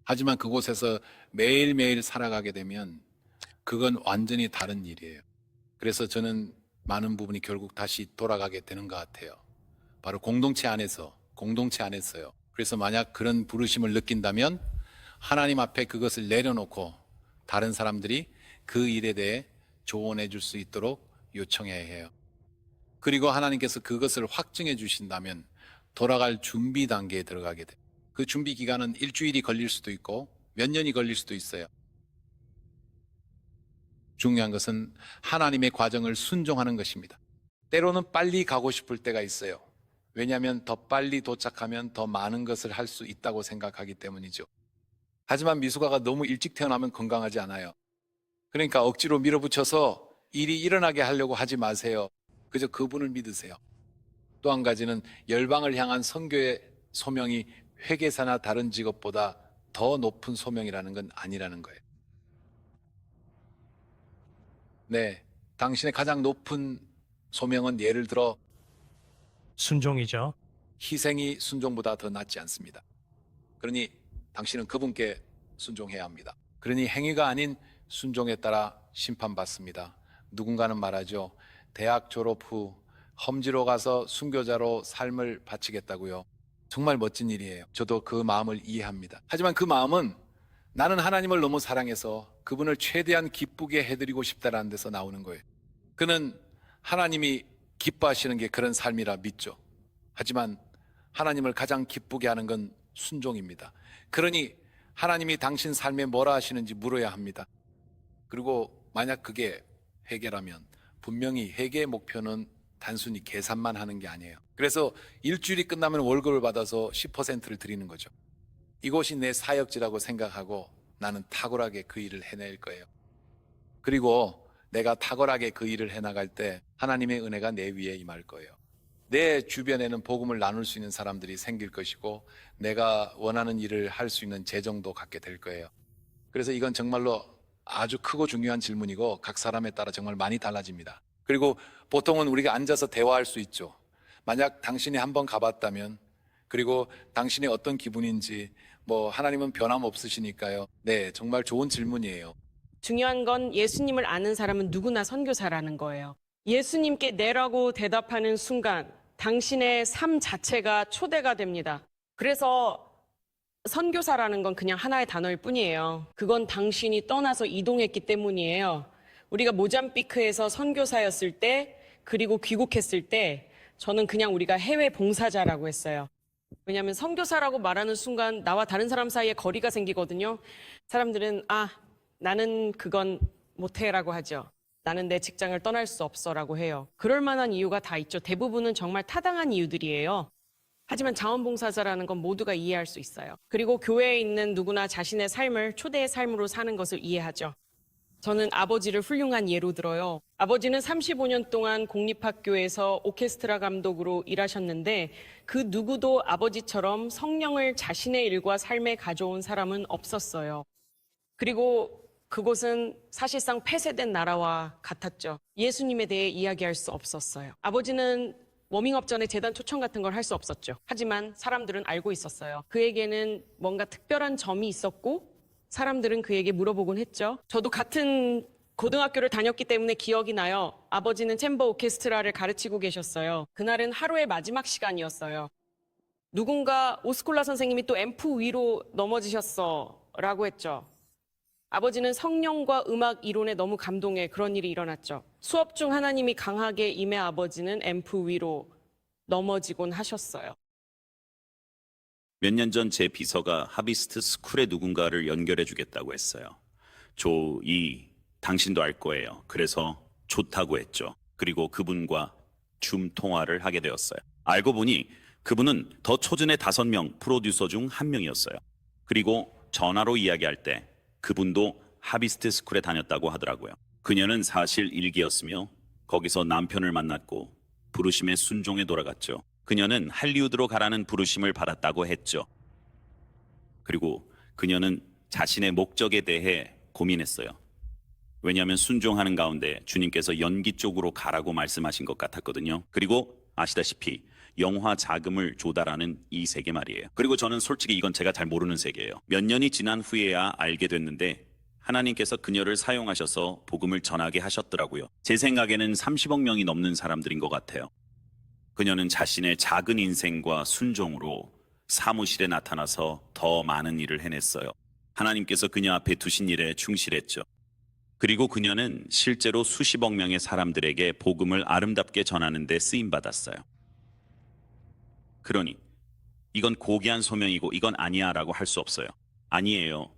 Speaker 4: 하지만 그곳에서 매일매일 살아가게 되면 그건 완전히 다른 일이에요. 그래서 저는 많은 부분이 결국 다시 돌아가게 되는 것 같아요. 바로 공동체 안에서요. 그래서 만약 그런 부르심을 느낀다면 하나님 앞에 그것을 내려놓고 다른 사람들이 그 일에 대해 조언해 줄 수 있도록 요청해야 해요. 그리고 하나님께서 그것을 확증해 주신다면 돌아갈 준비 단계에 들어가게 돼요. 그 준비 기간은 일주일이 걸릴 수도 있고 몇 년이 걸릴 수도 있어요. 중요한 것은 하나님의 과정을 순종하는 것입니다. 때로는 빨리 가고 싶을 때가 있어요. 왜냐하면 더 빨리 도착하면 더 많은 것을 할 수 있다고 생각하기 때문이죠. 하지만 미숙아가 너무 일찍 태어나면 건강하지 않아요. 그러니까 억지로 밀어붙여서 일이 일어나게 하려고 하지 마세요. 그저 그분을 믿으세요. 또 한 가지는 열방을 향한 선교의 소명이 회계사나 다른 직업보다 더 높은 소명이라는 건 아니라는 거예요. 네, 당신의 가장 높은 소명은 예를 들어
Speaker 9: 순종이죠.
Speaker 4: 희생이 순종보다 더 낫지 않습니다. 그러니 당신은 그분께 순종해야 합니다. 그러니 행위가 아닌 순종에 따라 심판받습니다. 누군가는 말하죠. 대학 졸업 후 험지로 가서 순교자로 삶을 바치겠다고요. 정말 멋진 일이에요. 저도 그 마음을 이해합니다. 하지만 그 마음은 나는 하나님을 너무 사랑해서 그분을 최대한 기쁘게 해드리고 싶다라는 데서 나오는 거예요. 그는 하나님이 기뻐하시는 게 그런 삶이라 믿죠. 하지만 하나님을 가장 기쁘게 하는 건 순종입니다. 그러니 하나님이 당신 삶에 뭐라 하시는지 물어야 합니다. 그리고 만약 그게 회개라면 분명히 회개의 목표는 단순히 계산만 하는 게 아니에요. 그래서 일주일이 끝나면 월급을 받아서 10%를 드리는 거죠. 이곳이 내 사역지라고 생각하고 나는 탁월하게 그 일을 해낼 거예요. 그리고 내가 탁월하게 그 일을 해나갈 때 하나님의 은혜가 내 위에 임할 거예요. 내 주변에는 복음을 나눌 수 있는 사람들이 생길 것이고 내가 원하는 일을 할 수 있는 재정도 갖게 될 거예요. 그래서 이건 정말로 아주 크고 중요한 질문이고 각 사람에 따라 정말 많이 달라집니다. 그리고 보통은 우리가 앉아서 대화할 수 있죠. 만약 당신이 한번 가봤다면, 그리고 당신이 어떤 기분인지, 하나님은 변함없으시니까요. 네, 정말 좋은 질문이에요.
Speaker 1: 중요한 건 예수님을 아는 사람은 누구나 선교사라는 거예요. 예수님께 네라고 대답하는 순간 당신의 삶 자체가 초대가 됩니다. 그래서 선교사라는 건 그냥 하나의 단어일 뿐이에요. 그건 당신이 떠나서 이동했기 때문이에요. 우리가 모잠비크에서 선교사였을 때, 그리고 귀국했을 때 저는 그냥 우리가 해외 봉사자라고 했어요. 왜냐하면 선교사라고 말하는 순간 나와 다른 사람 사이에 거리가 생기거든요. 사람들은 나는 그건 못해라고 하죠. 나는 내 직장을 떠날 수 없어라고 해요. 그럴 만한 이유가 다 있죠. 대부분은 정말 타당한 이유들이에요. 하지만 자원봉사자라는 건 모두가 이해할 수 있어요. 그리고 교회에 있는 누구나 자신의 삶을 초대의 삶으로 사는 것을 이해하죠. 저는 아버지를 훌륭한 예로 들어요. 아버지는 35년 동안 공립학교에서 오케스트라 감독으로 일하셨는데 그 누구도 아버지처럼 성령을 자신의 일과 삶에 가져온 사람은 없었어요. 그리고 그곳은 사실상 폐쇄된 나라와 같았죠. 예수님에 대해 이야기할 수 없었어요. 아버지는 워밍업 전에 재단 초청 같은 걸 할 수 없었죠. 하지만 사람들은 알고 있었어요. 그에게는 뭔가 특별한 점이 있었고 사람들은 그에게 물어보곤 했죠. 저도 같은 고등학교를 다녔기 때문에 기억이 나요. 아버지는 챔버 오케스트라를 가르치고 계셨어요. 그날은 하루의 마지막 시간이었어요. 누군가 오스콜라 선생님이 또 앰프 위로 넘어지셨어 라고 했죠. 아버지는 성령과 음악 이론에 너무 감동해 그런 일이 일어났죠. 수업 중 하나님이 강하게 임해 아버지는 앰프 위로 넘어지곤 하셨어요.
Speaker 2: 몇 년 전 제 비서가 하비스트 스쿨에 누군가를 연결해 주겠다고 했어요. 당신도 알 거예요. 그래서 좋다고 했죠. 그리고 그분과 줌 통화를 하게 되었어요. 알고 보니 그분은 더 초전의 5명 프로듀서 중 한 명이었어요. 그리고 전화로 이야기할 때 그분도 하비스트 스쿨에 다녔다고 하더라고요. 그녀는 사실 일기였으며 거기서 남편을 만났고 부르심에 순종해 돌아갔죠. 그녀는 할리우드로 가라는 부르심을 받았다고 했죠. 그리고 그녀는 자신의 목적에 대해 고민했어요. 왜냐하면 순종하는 가운데 주님께서 연기 쪽으로 가라고 말씀하신 것 같았거든요. 그리고 아시다시피 영화 자금을 조달하는 이 세계 말이에요. 그리고 저는 솔직히 이건 제가 잘 모르는 세계예요. 몇 년이 지난 후에야 알게 됐는데 하나님께서 그녀를 사용하셔서 복음을 전하게 하셨더라고요. 제 생각에는 30억 명이 넘는 사람들인 것 같아요. 그녀는 자신의 작은 인생과 순종으로 사무실에 나타나서 더 많은 일을 해냈어요. 하나님께서 그녀 앞에 두신 일에 충실했죠. 그리고 그녀는 실제로 수십억 명의 사람들에게 복음을 아름답게 전하는 데 쓰임받았어요. 그러니 이건 고귀한 소명이고 이건 아니야 라고 할 수 없어요. 아니에요.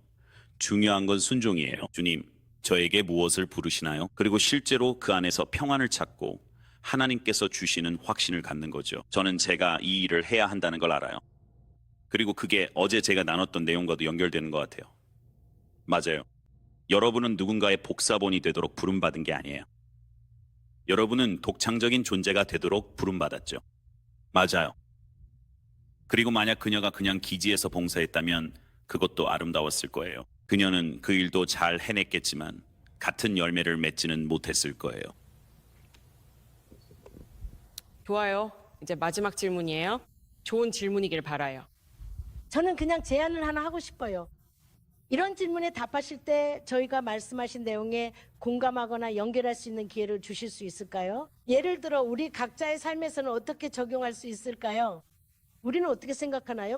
Speaker 2: 중요한 건 순종이에요. 주님, 저에게 무엇을 부르시나요? 그리고 실제로 그 안에서 평안을 찾고 하나님께서 주시는 확신을 갖는 거죠. 저는 제가 이 일을 해야 한다는 걸 알아요. 그리고 그게 어제 제가 나눴던 내용과도 연결되는 것 같아요. 맞아요. 여러분은 누군가의 복사본이 되도록 부름받은 게 아니에요. 여러분은 독창적인 존재가 되도록 부름받았죠. 맞아요. 그리고 만약 그녀가 그냥 기지에서 봉사했다면 그것도 아름다웠을 거예요. 그녀는 그 일도 잘 해냈겠지만 같은 열매를 맺지는 못했을 거예요.
Speaker 1: 좋아요. 이제 마지막 질문이에요. 좋은 질문이길 바라요.
Speaker 10: 저는 그냥 제안을 하나 하고 싶어요. 이런 질문에 답하실 때 저희가 말씀하신 내용에 공감하거나 연결할 수 있는 기회를 주실 수 있을까요? 예를 들어 우리 각자의 삶에서는 어떻게 적용할 수 있을까요? 우리는 어떻게 생각하나요?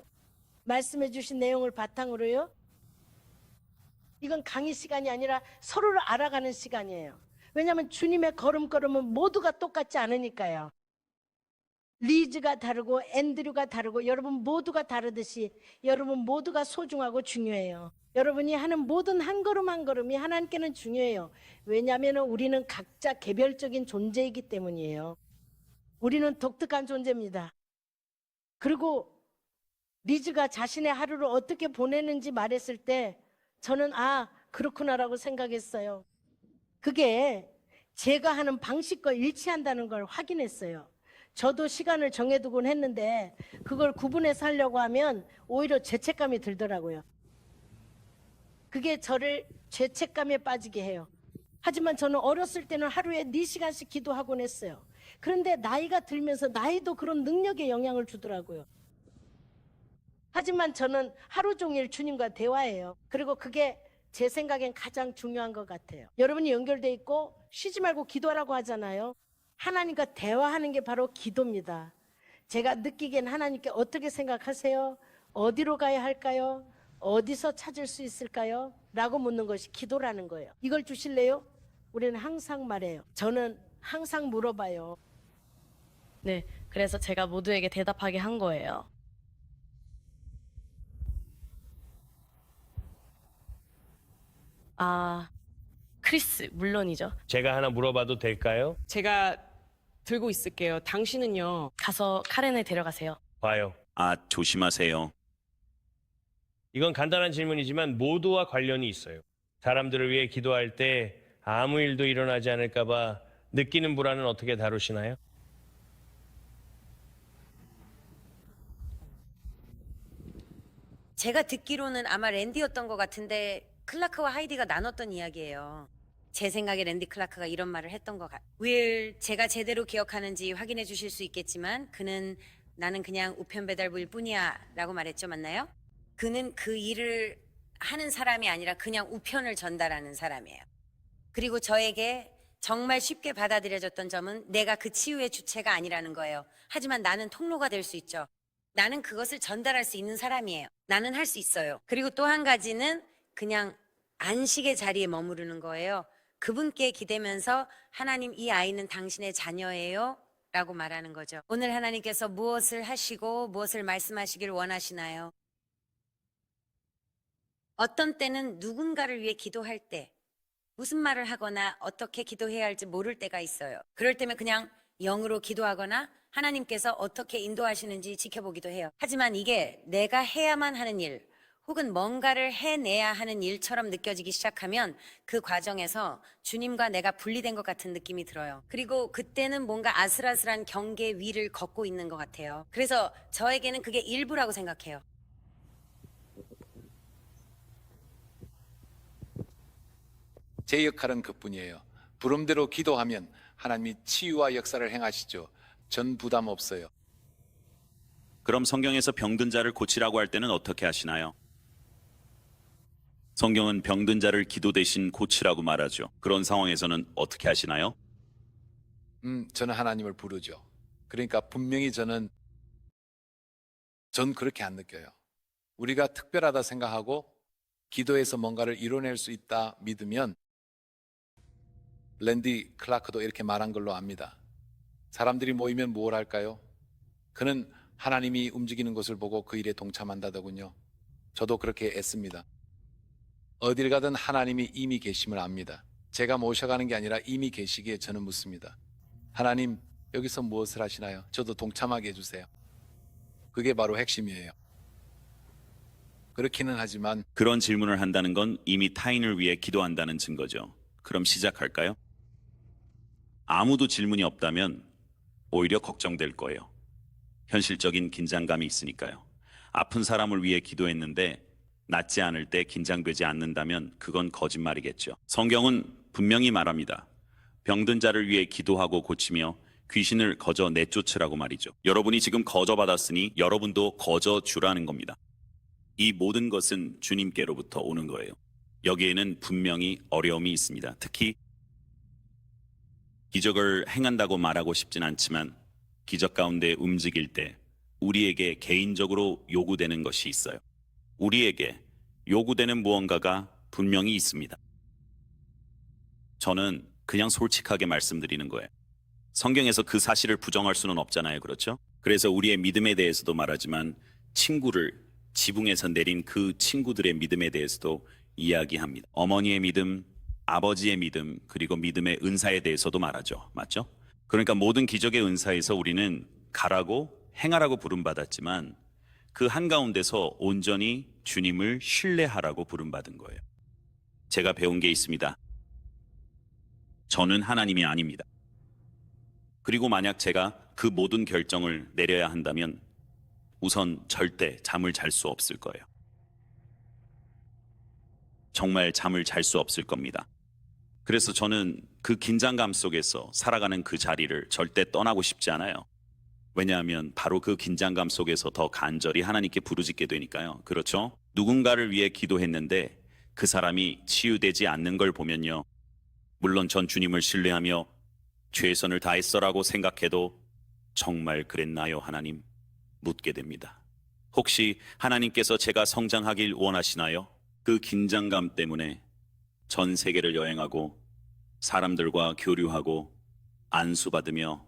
Speaker 10: 말씀해 주신 내용을 바탕으로요. 이건 강의 시간이 아니라 서로를 알아가는 시간이에요. 왜냐하면 주님의 걸음걸음은 모두가 똑같지 않으니까요. 리즈가 다르고 앤드류가 다르고 여러분 모두가 다르듯이 여러분 모두가 소중하고 중요해요. 여러분이 하는 모든 한 걸음 한 걸음이 하나님께는 중요해요. 왜냐하면 우리는 각자 개별적인 존재이기 때문이에요. 우리는 독특한 존재입니다. 그리고 리즈가 자신의 하루를 어떻게 보내는지 말했을 때 저는 그렇구나라고 생각했어요. 그게 제가 하는 방식과 일치한다는 걸 확인했어요. 저도 시간을 정해두곤 했는데 그걸 구분해서 하려고 하면 오히려 죄책감이 들더라고요. 그게 저를 죄책감에 빠지게 해요. 하지만 저는 어렸을 때는 하루에 4시간씩 기도하곤 했어요. 그런데 나이가 들면서 나이도 그런 능력에 영향을 주더라고요. 하지만 저는 하루 종일 주님과 대화해요. 그리고 그게 제 생각엔 가장 중요한 것 같아요. 여러분이 연결돼 있고 쉬지 말고 기도하라고 하잖아요. 하나님과 대화하는 게 바로 기도입니다. 제가 느끼기엔 하나님께 어떻게 생각하세요? 어디로 가야 할까요? 어디서 찾을 수 있을까요? 라고 묻는 것이 기도라는 거예요. 이걸 주실래요? 우리는 항상 말해요. 저는 항상 물어봐요.
Speaker 11: 네, 그래서 제가 모두에게 대답하게 한 거예요. 크리스, 물론이죠.
Speaker 9: 제가 하나 물어봐도 될까요?
Speaker 1: 제가 들고 있을게요. 당신은요.
Speaker 11: 가서 카렌을 데려가세요.
Speaker 9: 봐요.
Speaker 2: 조심하세요.
Speaker 9: 이건 간단한 질문이지만 모두와 관련이 있어요. 사람들을 위해 기도할 때 아무 일도 일어나지 않을까 봐 느끼는 불안은 어떻게 다루시나요?
Speaker 5: 제가 듣기로는 아마 랜디였던 것 같은데 클라크와 하이디가 나눴던 이야기예요. 제 생각에 랜디 클라크가 이런 말을 했던 것 같아요. 윌, 제가 제대로 기억하는지 확인해 주실 수 있겠지만 그는 나는 그냥 우편 배달부일 뿐이야 라고 말했죠. 맞나요? 그는 그 일을 하는 사람이 아니라 그냥 우편을 전달하는 사람이에요. 그리고 저에게 정말 쉽게 받아들여졌던 점은 내가 그 치유의 주체가 아니라는 거예요. 하지만 나는 통로가 될 수 있죠. 나는 그것을 전달할 수 있는 사람이에요. 나는 할 수 있어요. 그리고 또 한 가지는 그냥 안식의 자리에 머무르는 거예요. 그분께 기대면서 하나님, 이 아이는 당신의 자녀예요 라고 말하는 거죠. 오늘 하나님께서 무엇을 하시고 무엇을 말씀하시길 원하시나요? 어떤 때는 누군가를 위해 기도할 때 무슨 말을 하거나 어떻게 기도해야 할지 모를 때가 있어요. 그럴 때면 그냥 영으로 기도하거나 하나님께서 어떻게 인도하시는지 지켜보기도 해요. 하지만 이게 내가 해야만 하는 일 혹은 뭔가를 해내야 하는 일처럼 느껴지기 시작하면 그 과정에서 주님과 내가 분리된 것 같은 느낌이 들어요. 그리고 그때는 뭔가 아슬아슬한 경계 위를 걷고 있는 것 같아요. 그래서 저에게는 그게 일부라고 생각해요.
Speaker 4: 제 역할은 그뿐이에요. 부름대로 기도하면 하나님이 치유와 역사를 행하시죠. 전 부담 없어요.
Speaker 2: 그럼 성경에서 병든 자를 고치라고 할 때는 어떻게 하시나요? 성경은 병든 자를 기도 대신 고치라고 말하죠. 그런 상황에서는 어떻게 하시나요?
Speaker 4: 저는 하나님을 부르죠. 그러니까 분명히 전 그렇게 안 느껴요. 우리가 특별하다 생각하고 기도해서 뭔가를 이뤄낼 수 있다 믿으면 랜디 클라크도 이렇게 말한 걸로 압니다. 사람들이 모이면 뭘 할까요? 그는 하나님이 움직이는 것을 보고 그 일에 동참한다더군요. 저도 그렇게 애씁니다. 어딜 가든 하나님이 이미 계심을 압니다. 제가 모셔가는 게 아니라 이미 계시기에 저는 묻습니다. 하나님, 여기서 무엇을 하시나요? 저도 동참하게 해주세요. 그게 바로 핵심이에요. 그렇기는 하지만
Speaker 2: 그런 질문을 한다는 건 이미 타인을 위해 기도한다는 증거죠. 그럼 시작할까요? 아무도 질문이 없다면 오히려 걱정될 거예요. 현실적인 긴장감이 있으니까요. 아픈 사람을 위해 기도했는데 낫지 않을 때 긴장되지 않는다면 그건 거짓말이겠죠. 성경은 분명히 말합니다. 병든 자를 위해 기도하고 고치며 귀신을 거저 내쫓으라고 말이죠. 여러분이 지금 거저 받았으니 여러분도 거저 주라는 겁니다. 이 모든 것은 주님께로부터 오는 거예요. 여기에는 분명히 어려움이 있습니다. 특히 기적을 행한다고 말하고 싶진 않지만 기적 가운데 움직일 때 우리에게 개인적으로 요구되는 것이 있어요. 우리에게 요구되는 무언가가 분명히 있습니다. 저는 그냥 솔직하게 말씀드리는 거예요. 성경에서 그 사실을 부정할 수는 없잖아요. 그렇죠? 그래서 우리의 믿음에 대해서도 말하지만 친구를 지붕에서 내린 그 친구들의 믿음에 대해서도 이야기합니다. 어머니의 믿음, 아버지의 믿음, 그리고 믿음의 은사에 대해서도 말하죠. 맞죠? 그러니까 모든 기적의 은사에서 우리는 가라고 행하라고 부름받았지만 그 한가운데서 온전히 주님을 신뢰하라고 부름받은 거예요. 제가 배운 게 있습니다. 저는 하나님이 아닙니다. 그리고 만약 제가 그 모든 결정을 내려야 한다면 우선 절대 잠을 잘 수 없을 거예요. 정말 잠을 잘 수 없을 겁니다. 그래서 저는 그 긴장감 속에서 살아가는 그 자리를 절대 떠나고 싶지 않아요. 왜냐하면 바로 그 긴장감 속에서 더 간절히 하나님께 부르짖게 되니까요. 그렇죠? 누군가를 위해 기도했는데 그 사람이 치유되지 않는 걸 보면요. 물론 전 주님을 신뢰하며 최선을 다했어라고 생각해도 정말 그랬나요, 하나님? 묻게 됩니다. 혹시 하나님께서 제가 성장하길 원하시나요? 그 긴장감 때문에 전 세계를 여행하고 사람들과 교류하고 안수받으며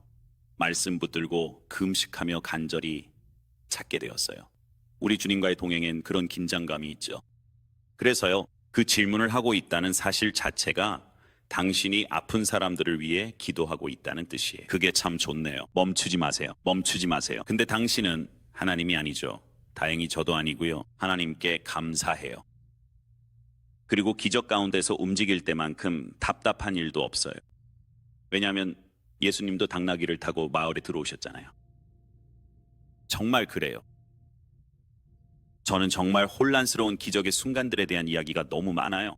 Speaker 2: 말씀 붙들고 금식하며 간절히 찾게 되었어요. 우리 주님과의 동행엔 그런 긴장감이 있죠. 그래서요, 그 질문을 하고 있다는 사실 자체가 당신이 아픈 사람들을 위해 기도하고 있다는 뜻이에요. 그게 참 좋네요. 멈추지 마세요. 멈추지 마세요. 근데 당신은 하나님이 아니죠. 다행히 저도 아니고요. 하나님께 감사해요. 그리고 기적 가운데서 움직일 때만큼 답답한 일도 없어요. 왜냐하면 예수님도 당나귀를 타고 마을에 들어오셨잖아요. 정말 그래요. 저는 정말 혼란스러운 기적의 순간들에 대한 이야기가 너무 많아요.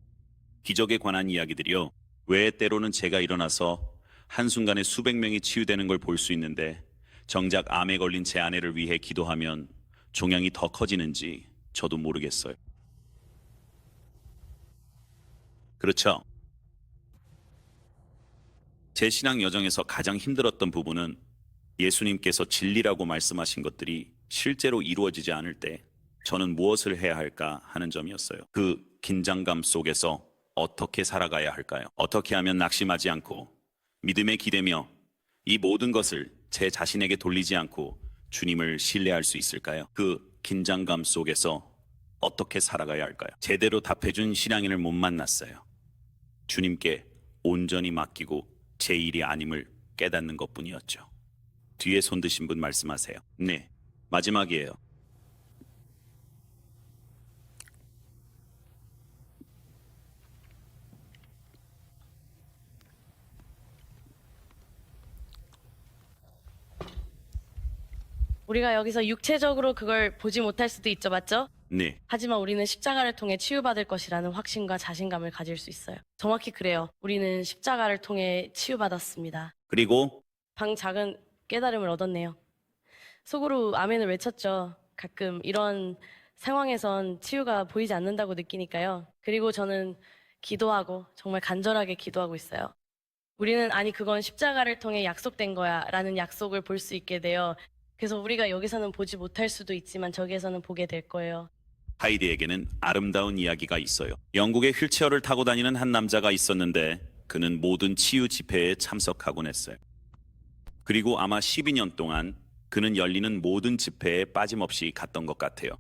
Speaker 2: 기적에 관한 이야기들이요. 왜 때로는 제가 일어나서 한순간에 수백 명이 치유되는 걸 볼 수 있는데 정작 암에 걸린 제 아내를 위해 기도하면 종양이 더 커지는지 저도 모르겠어요. 그렇죠? 제 신앙 여정에서 가장 힘들었던 부분은 예수님께서 진리라고 말씀하신 것들이 실제로 이루어지지 않을 때 저는 무엇을 해야 할까 하는 점이었어요. 그 긴장감 속에서 어떻게 살아가야 할까요? 어떻게 하면 낙심하지 않고 믿음에 기대며 이 모든 것을 제 자신에게 돌리지 않고 주님을 신뢰할 수 있을까요? 그 긴장감 속에서 어떻게 살아가야 할까요? 제대로 답해준 신앙인을 못 만났어요. 주님께 온전히 맡기고 제 일이 아님을 깨닫는 것뿐이었죠. 뒤에 손 드신 분 말씀하세요. 네, 마지막이에요.
Speaker 11: 우리가 여기서 육체적으로 그걸 보지 못할 수도 있죠, 맞죠?
Speaker 2: 네,
Speaker 11: 하지만 우리는 십자가를 통해 치유받을 것이라는 확신과 자신감을 가질 수 있어요. 정확히 그래요. 우리는 십자가를 통해 치유받았습니다.
Speaker 2: 그리고
Speaker 11: 방 작은 깨달음을 얻었네요. 속으로 아멘을 외쳤죠. 가끔 이런 상황에선 치유가 보이지 않는다고 느끼니까요. 그리고 저는 기도하고 정말 간절하게 기도하고 있어요. 우리는 아니 그건 십자가를 통해 약속된 거야 라는 약속을 볼 수 있게 돼요. 그래서 우리가 여기서는 보지 못할 수도 있지만 저기에서는 보게 될 거예요.
Speaker 2: 하이디에게는 아름다운 이야기가 있어요. 영국에 휠체어를 타고 다니는 한 남자가 있었는데 그는 모든 치유 집회에 참석하곤 했어요. 그리고 아마 12년 동안 그는 열리는 모든 집회에 빠짐없이 갔던 것 같아요.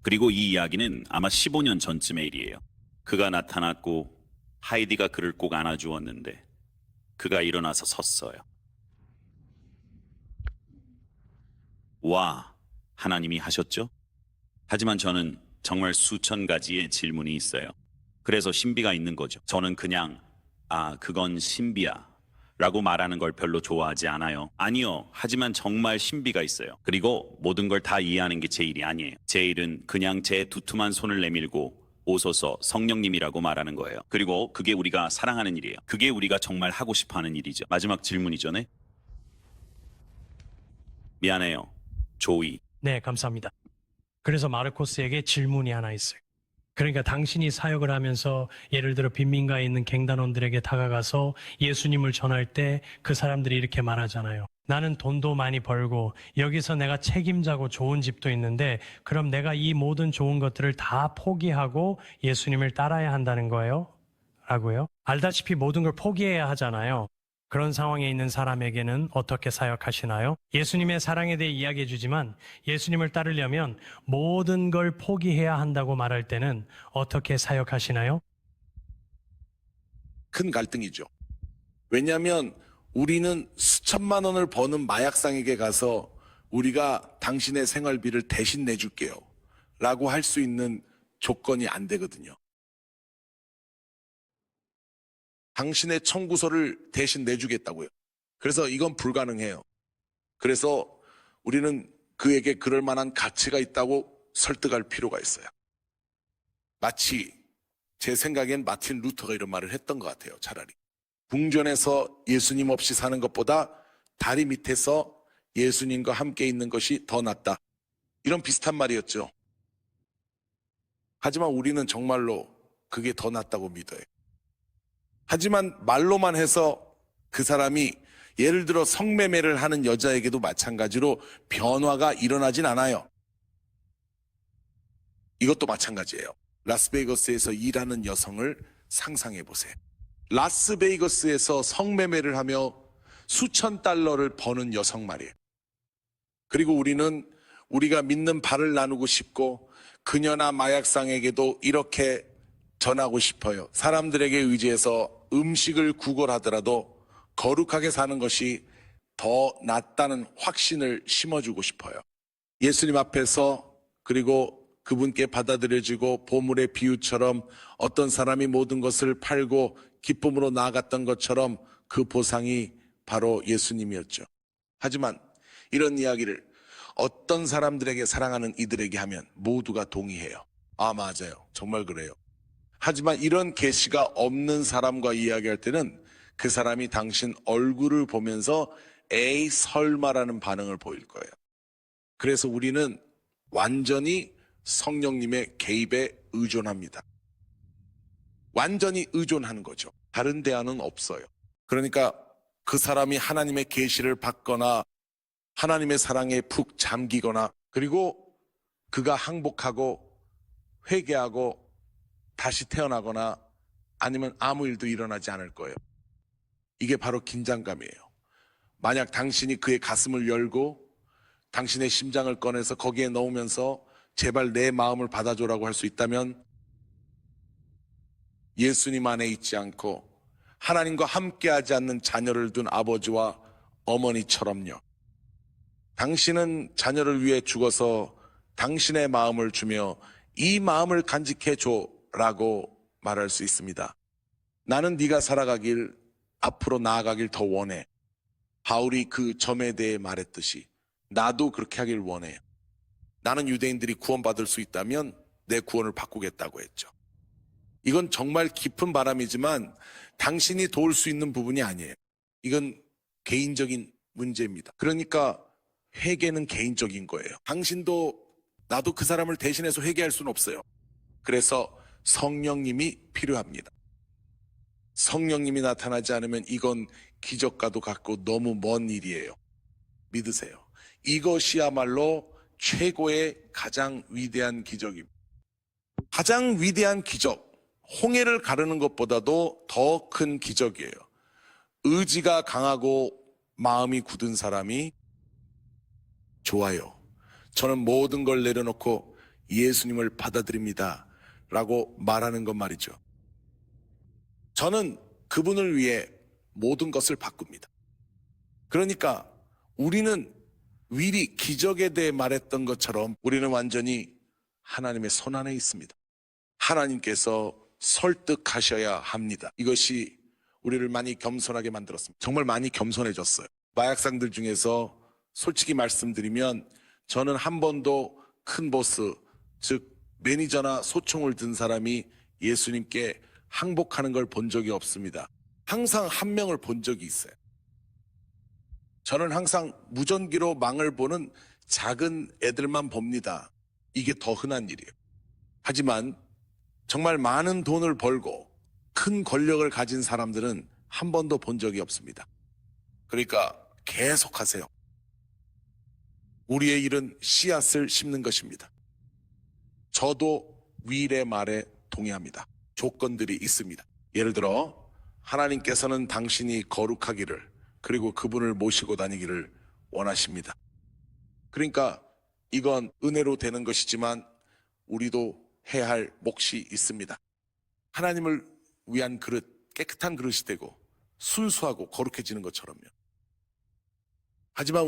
Speaker 2: 그리고 이 이야기는 아마 15년 전쯤의 일이에요. 그가 나타났고 하이디가 그를 꼭 안아주었는데 그가 일어나서 섰어요. 와, 하나님이 하셨죠? 하지만 저는 정말 수천 가지의 질문이 있어요. 그래서 신비가 있는 거죠. 저는 그냥 그건 신비야 라고 말하는 걸 별로 좋아하지 않아요. 아니요. 하지만 정말 신비가 있어요. 그리고 모든 걸 다 이해하는 게 제 일이 아니에요. 제 일은 그냥 제 두툼한 손을 내밀고 오소서 성령님이라고 말하는 거예요. 그리고 그게 우리가 사랑하는 일이에요. 그게 우리가 정말 하고 싶어하는 일이죠. 마지막 질문이죠. 네? 미안해요. 조이.
Speaker 12: 네, 감사합니다. 그래서 마르코스에게 질문이 하나 있어요. 그러니까 당신이 사역을 하면서 예를 들어 빈민가에 있는 갱단원들에게 다가가서 예수님을 전할 때 그 사람들이 이렇게 말하잖아요. 나는 돈도 많이 벌고 여기서 내가 책임자고 좋은 집도 있는데 그럼 내가 이 모든 좋은 것들을 다 포기하고 예수님을 따라야 한다는 거예요? 라고요? 알다시피 모든 걸 포기해야 하잖아요. 그런 상황에 있는 사람에게는 어떻게 사역하시나요? 예수님의 사랑에 대해 이야기해 주지만 예수님을 따르려면 모든 걸 포기해야 한다고 말할 때는 어떻게 사역하시나요?
Speaker 3: 큰 갈등이죠. 왜냐하면 우리는 수천만 원을 버는 마약상에게 가서 우리가 당신의 생활비를 대신 내줄게요 라고 할 수 있는 조건이 안 되거든요. 당신의 청구서를 대신 내주겠다고요. 그래서 이건 불가능해요. 그래서 우리는 그에게 그럴 만한 가치가 있다고 설득할 필요가 있어요. 마치 제 생각엔 마틴 루터가 이런 말을 했던 것 같아요. 차라리 궁전에서 예수님 없이 사는 것보다 다리 밑에서 예수님과 함께 있는 것이 더 낫다. 이런 비슷한 말이었죠. 하지만 우리는 정말로 그게 더 낫다고 믿어요. 하지만 말로만 해서 그 사람이 예를 들어 성매매를 하는 여자에게도 마찬가지로 변화가 일어나진 않아요. 이것도 마찬가지예요. 라스베이거스에서 일하는 여성을 상상해 보세요. 라스베이거스에서 성매매를 하며 수천 달러를 버는 여성 말이에요. 그리고 우리는 우리가 믿는 바를 나누고 싶고 그녀나 마약상에게도 이렇게 전하고 싶어요. 사람들에게 의지해서 음식을 구걸하더라도 거룩하게 사는 것이 더 낫다는 확신을 심어주고 싶어요. 예수님 앞에서 그리고 그분께 받아들여지고 보물의 비유처럼 어떤 사람이 모든 것을 팔고 기쁨으로 나아갔던 것처럼 그 보상이 바로 예수님이었죠. 하지만 이런 이야기를 어떤 사람들에게 사랑하는 이들에게 하면 모두가 동의해요. 아, 맞아요. 정말 그래요. 하지만 이런 계시가 없는 사람과 이야기할 때는 그 사람이 당신 얼굴을 보면서 에이 설마라는 반응을 보일 거예요. 그래서 우리는 완전히 성령님의 개입에 의존합니다. 완전히 의존하는 거죠. 다른 대안은 없어요. 그러니까 그 사람이 하나님의 계시를 받거나 하나님의 사랑에 푹 잠기거나 그리고 그가 항복하고 회개하고 다시 태어나거나 아니면 아무 일도 일어나지 않을 거예요. 이게 바로 긴장감이에요. 만약 당신이 그의 가슴을 열고 당신의 심장을 꺼내서 거기에 넣으면서 제발 내 마음을 받아줘라고 할 수 있다면 예수님 안에 있지 않고 하나님과 함께하지 않는 자녀를 둔 아버지와 어머니처럼요. 당신은 자녀를 위해 죽어서 당신의 마음을 주며 이 마음을 간직해 줘라고 말할 수 있습니다. 나는 네가 살아가길 앞으로 나아가길 더 원해. 바울이 그 점에 대해 말했듯이 나도 그렇게 하길 원해요. 나는 유대인들이 구원받을 수 있다면 내 구원을 바꾸겠다고 했죠. 이건 정말 깊은 바람이지만 당신이 도울 수 있는 부분이 아니에요. 이건 개인적인 문제입니다. 그러니까 회개는 개인적인 거예요. 당신도 나도 그 사람을 대신해서 회개할 수는 없어요. 그래서 성령님이 필요합니다. 성령님이 나타나지 않으면 이건 기적과도 같고 너무 먼 일이에요. 믿으세요. 이것이야말로 최고의 가장 위대한 기적입니다. 가장 위대한 기적, 홍해를 가르는 것보다도 더 큰 기적이에요. 의지가 강하고 마음이 굳은 사람이 좋아요. 저는 모든 걸 내려놓고 예수님을 받아들입니다. 라고 말하는 것 말이죠. 저는 그분을 위해 모든 것을 바꿉니다. 그러니까 우리는 미리 기적에 대해 말했던 것처럼 우리는 완전히 하나님의 손 안에 있습니다. 하나님께서 설득하셔야 합니다. 이것이 우리를 많이 겸손하게 만들었습니다. 정말 많이 겸손해졌어요. 마약상들 중에서 솔직히 말씀드리면 저는 한 번도 큰 보스, 즉 매니저나 소총을 든 사람이 예수님께 항복하는 걸 본 적이 없습니다. 항상 한 명을 본 적이 있어요. 저는 항상 무전기로 망을 보는 작은 애들만 봅니다. 이게 더 흔한 일이에요. 하지만 정말 많은 돈을 벌고 큰 권력을 가진 사람들은 한 번도 본 적이 없습니다. 그러니까 계속하세요. 우리의 일은 씨앗을 심는 것입니다. 저도 윌의 말에 동의합니다. 조건들이 있습니다. 예를 들어 하나님께서는 당신이 거룩하기를 그리고 그분을 모시고 다니기를 원하십니다. 그러니까 이건 은혜로 되는 것이지만 우리도 해야 할 몫이 있습니다. 하나님을 위한 그릇, 깨끗한 그릇이 되고 순수하고 거룩해지는 것처럼요. 하지만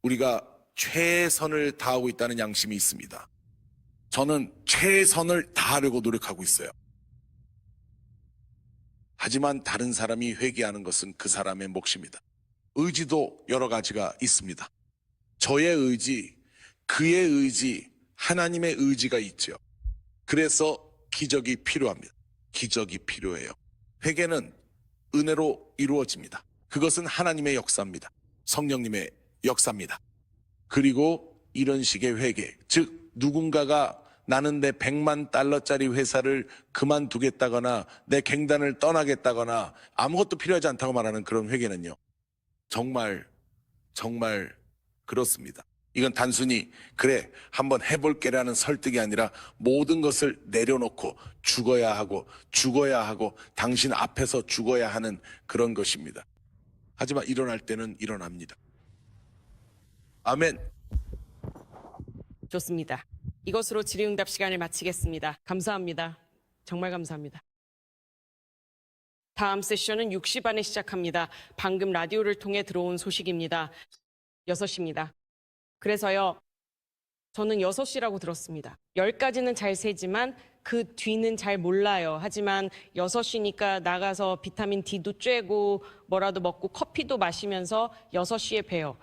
Speaker 3: 우리가 최선을 다하고 있다는 양심이 있습니다. 저는 최선을 다하려고 노력하고 있어요. 하지만 다른 사람이 회개하는 것은 그 사람의 몫입니다. 의지도 여러 가지가 있습니다. 저의 의지, 그의 의지, 하나님의 의지가 있죠. 그래서 기적이 필요합니다. 기적이 필요해요. 회개는 은혜로 이루어집니다. 그것은 하나님의 역사입니다. 성령님의 역사입니다. 그리고 이런 식의 회개, 즉 누군가가 나는 내 100만 달러짜리 회사를 그만두겠다거나 내 갱단을 떠나겠다거나 아무것도 필요하지 않다고 말하는 그런 회개는요, 정말 그렇습니다. 이건 단순히 그래 한번 해볼게라는 설득이 아니라 모든 것을 내려놓고 죽어야 하고 당신 앞에서 죽어야 하는 그런 것입니다. 하지만 일어날 때는 일어납니다. 아멘.
Speaker 1: 좋습니다. 이것으로 질의응답 시간을 마치겠습니다. 감사합니다. 정말 감사합니다. 다음 세션은 6시 반에 시작합니다. 방금 라디오를 통해 들어온 소식입니다. 6시입니다. 그래서요, 저는 6시라고 들었습니다. 10까지는 잘 세지만 그 뒤는 잘 몰라요. 하지만 6시니까 나가서 비타민 D도 쬐고 뭐라도 먹고 커피도 마시면서 6시에 봬요.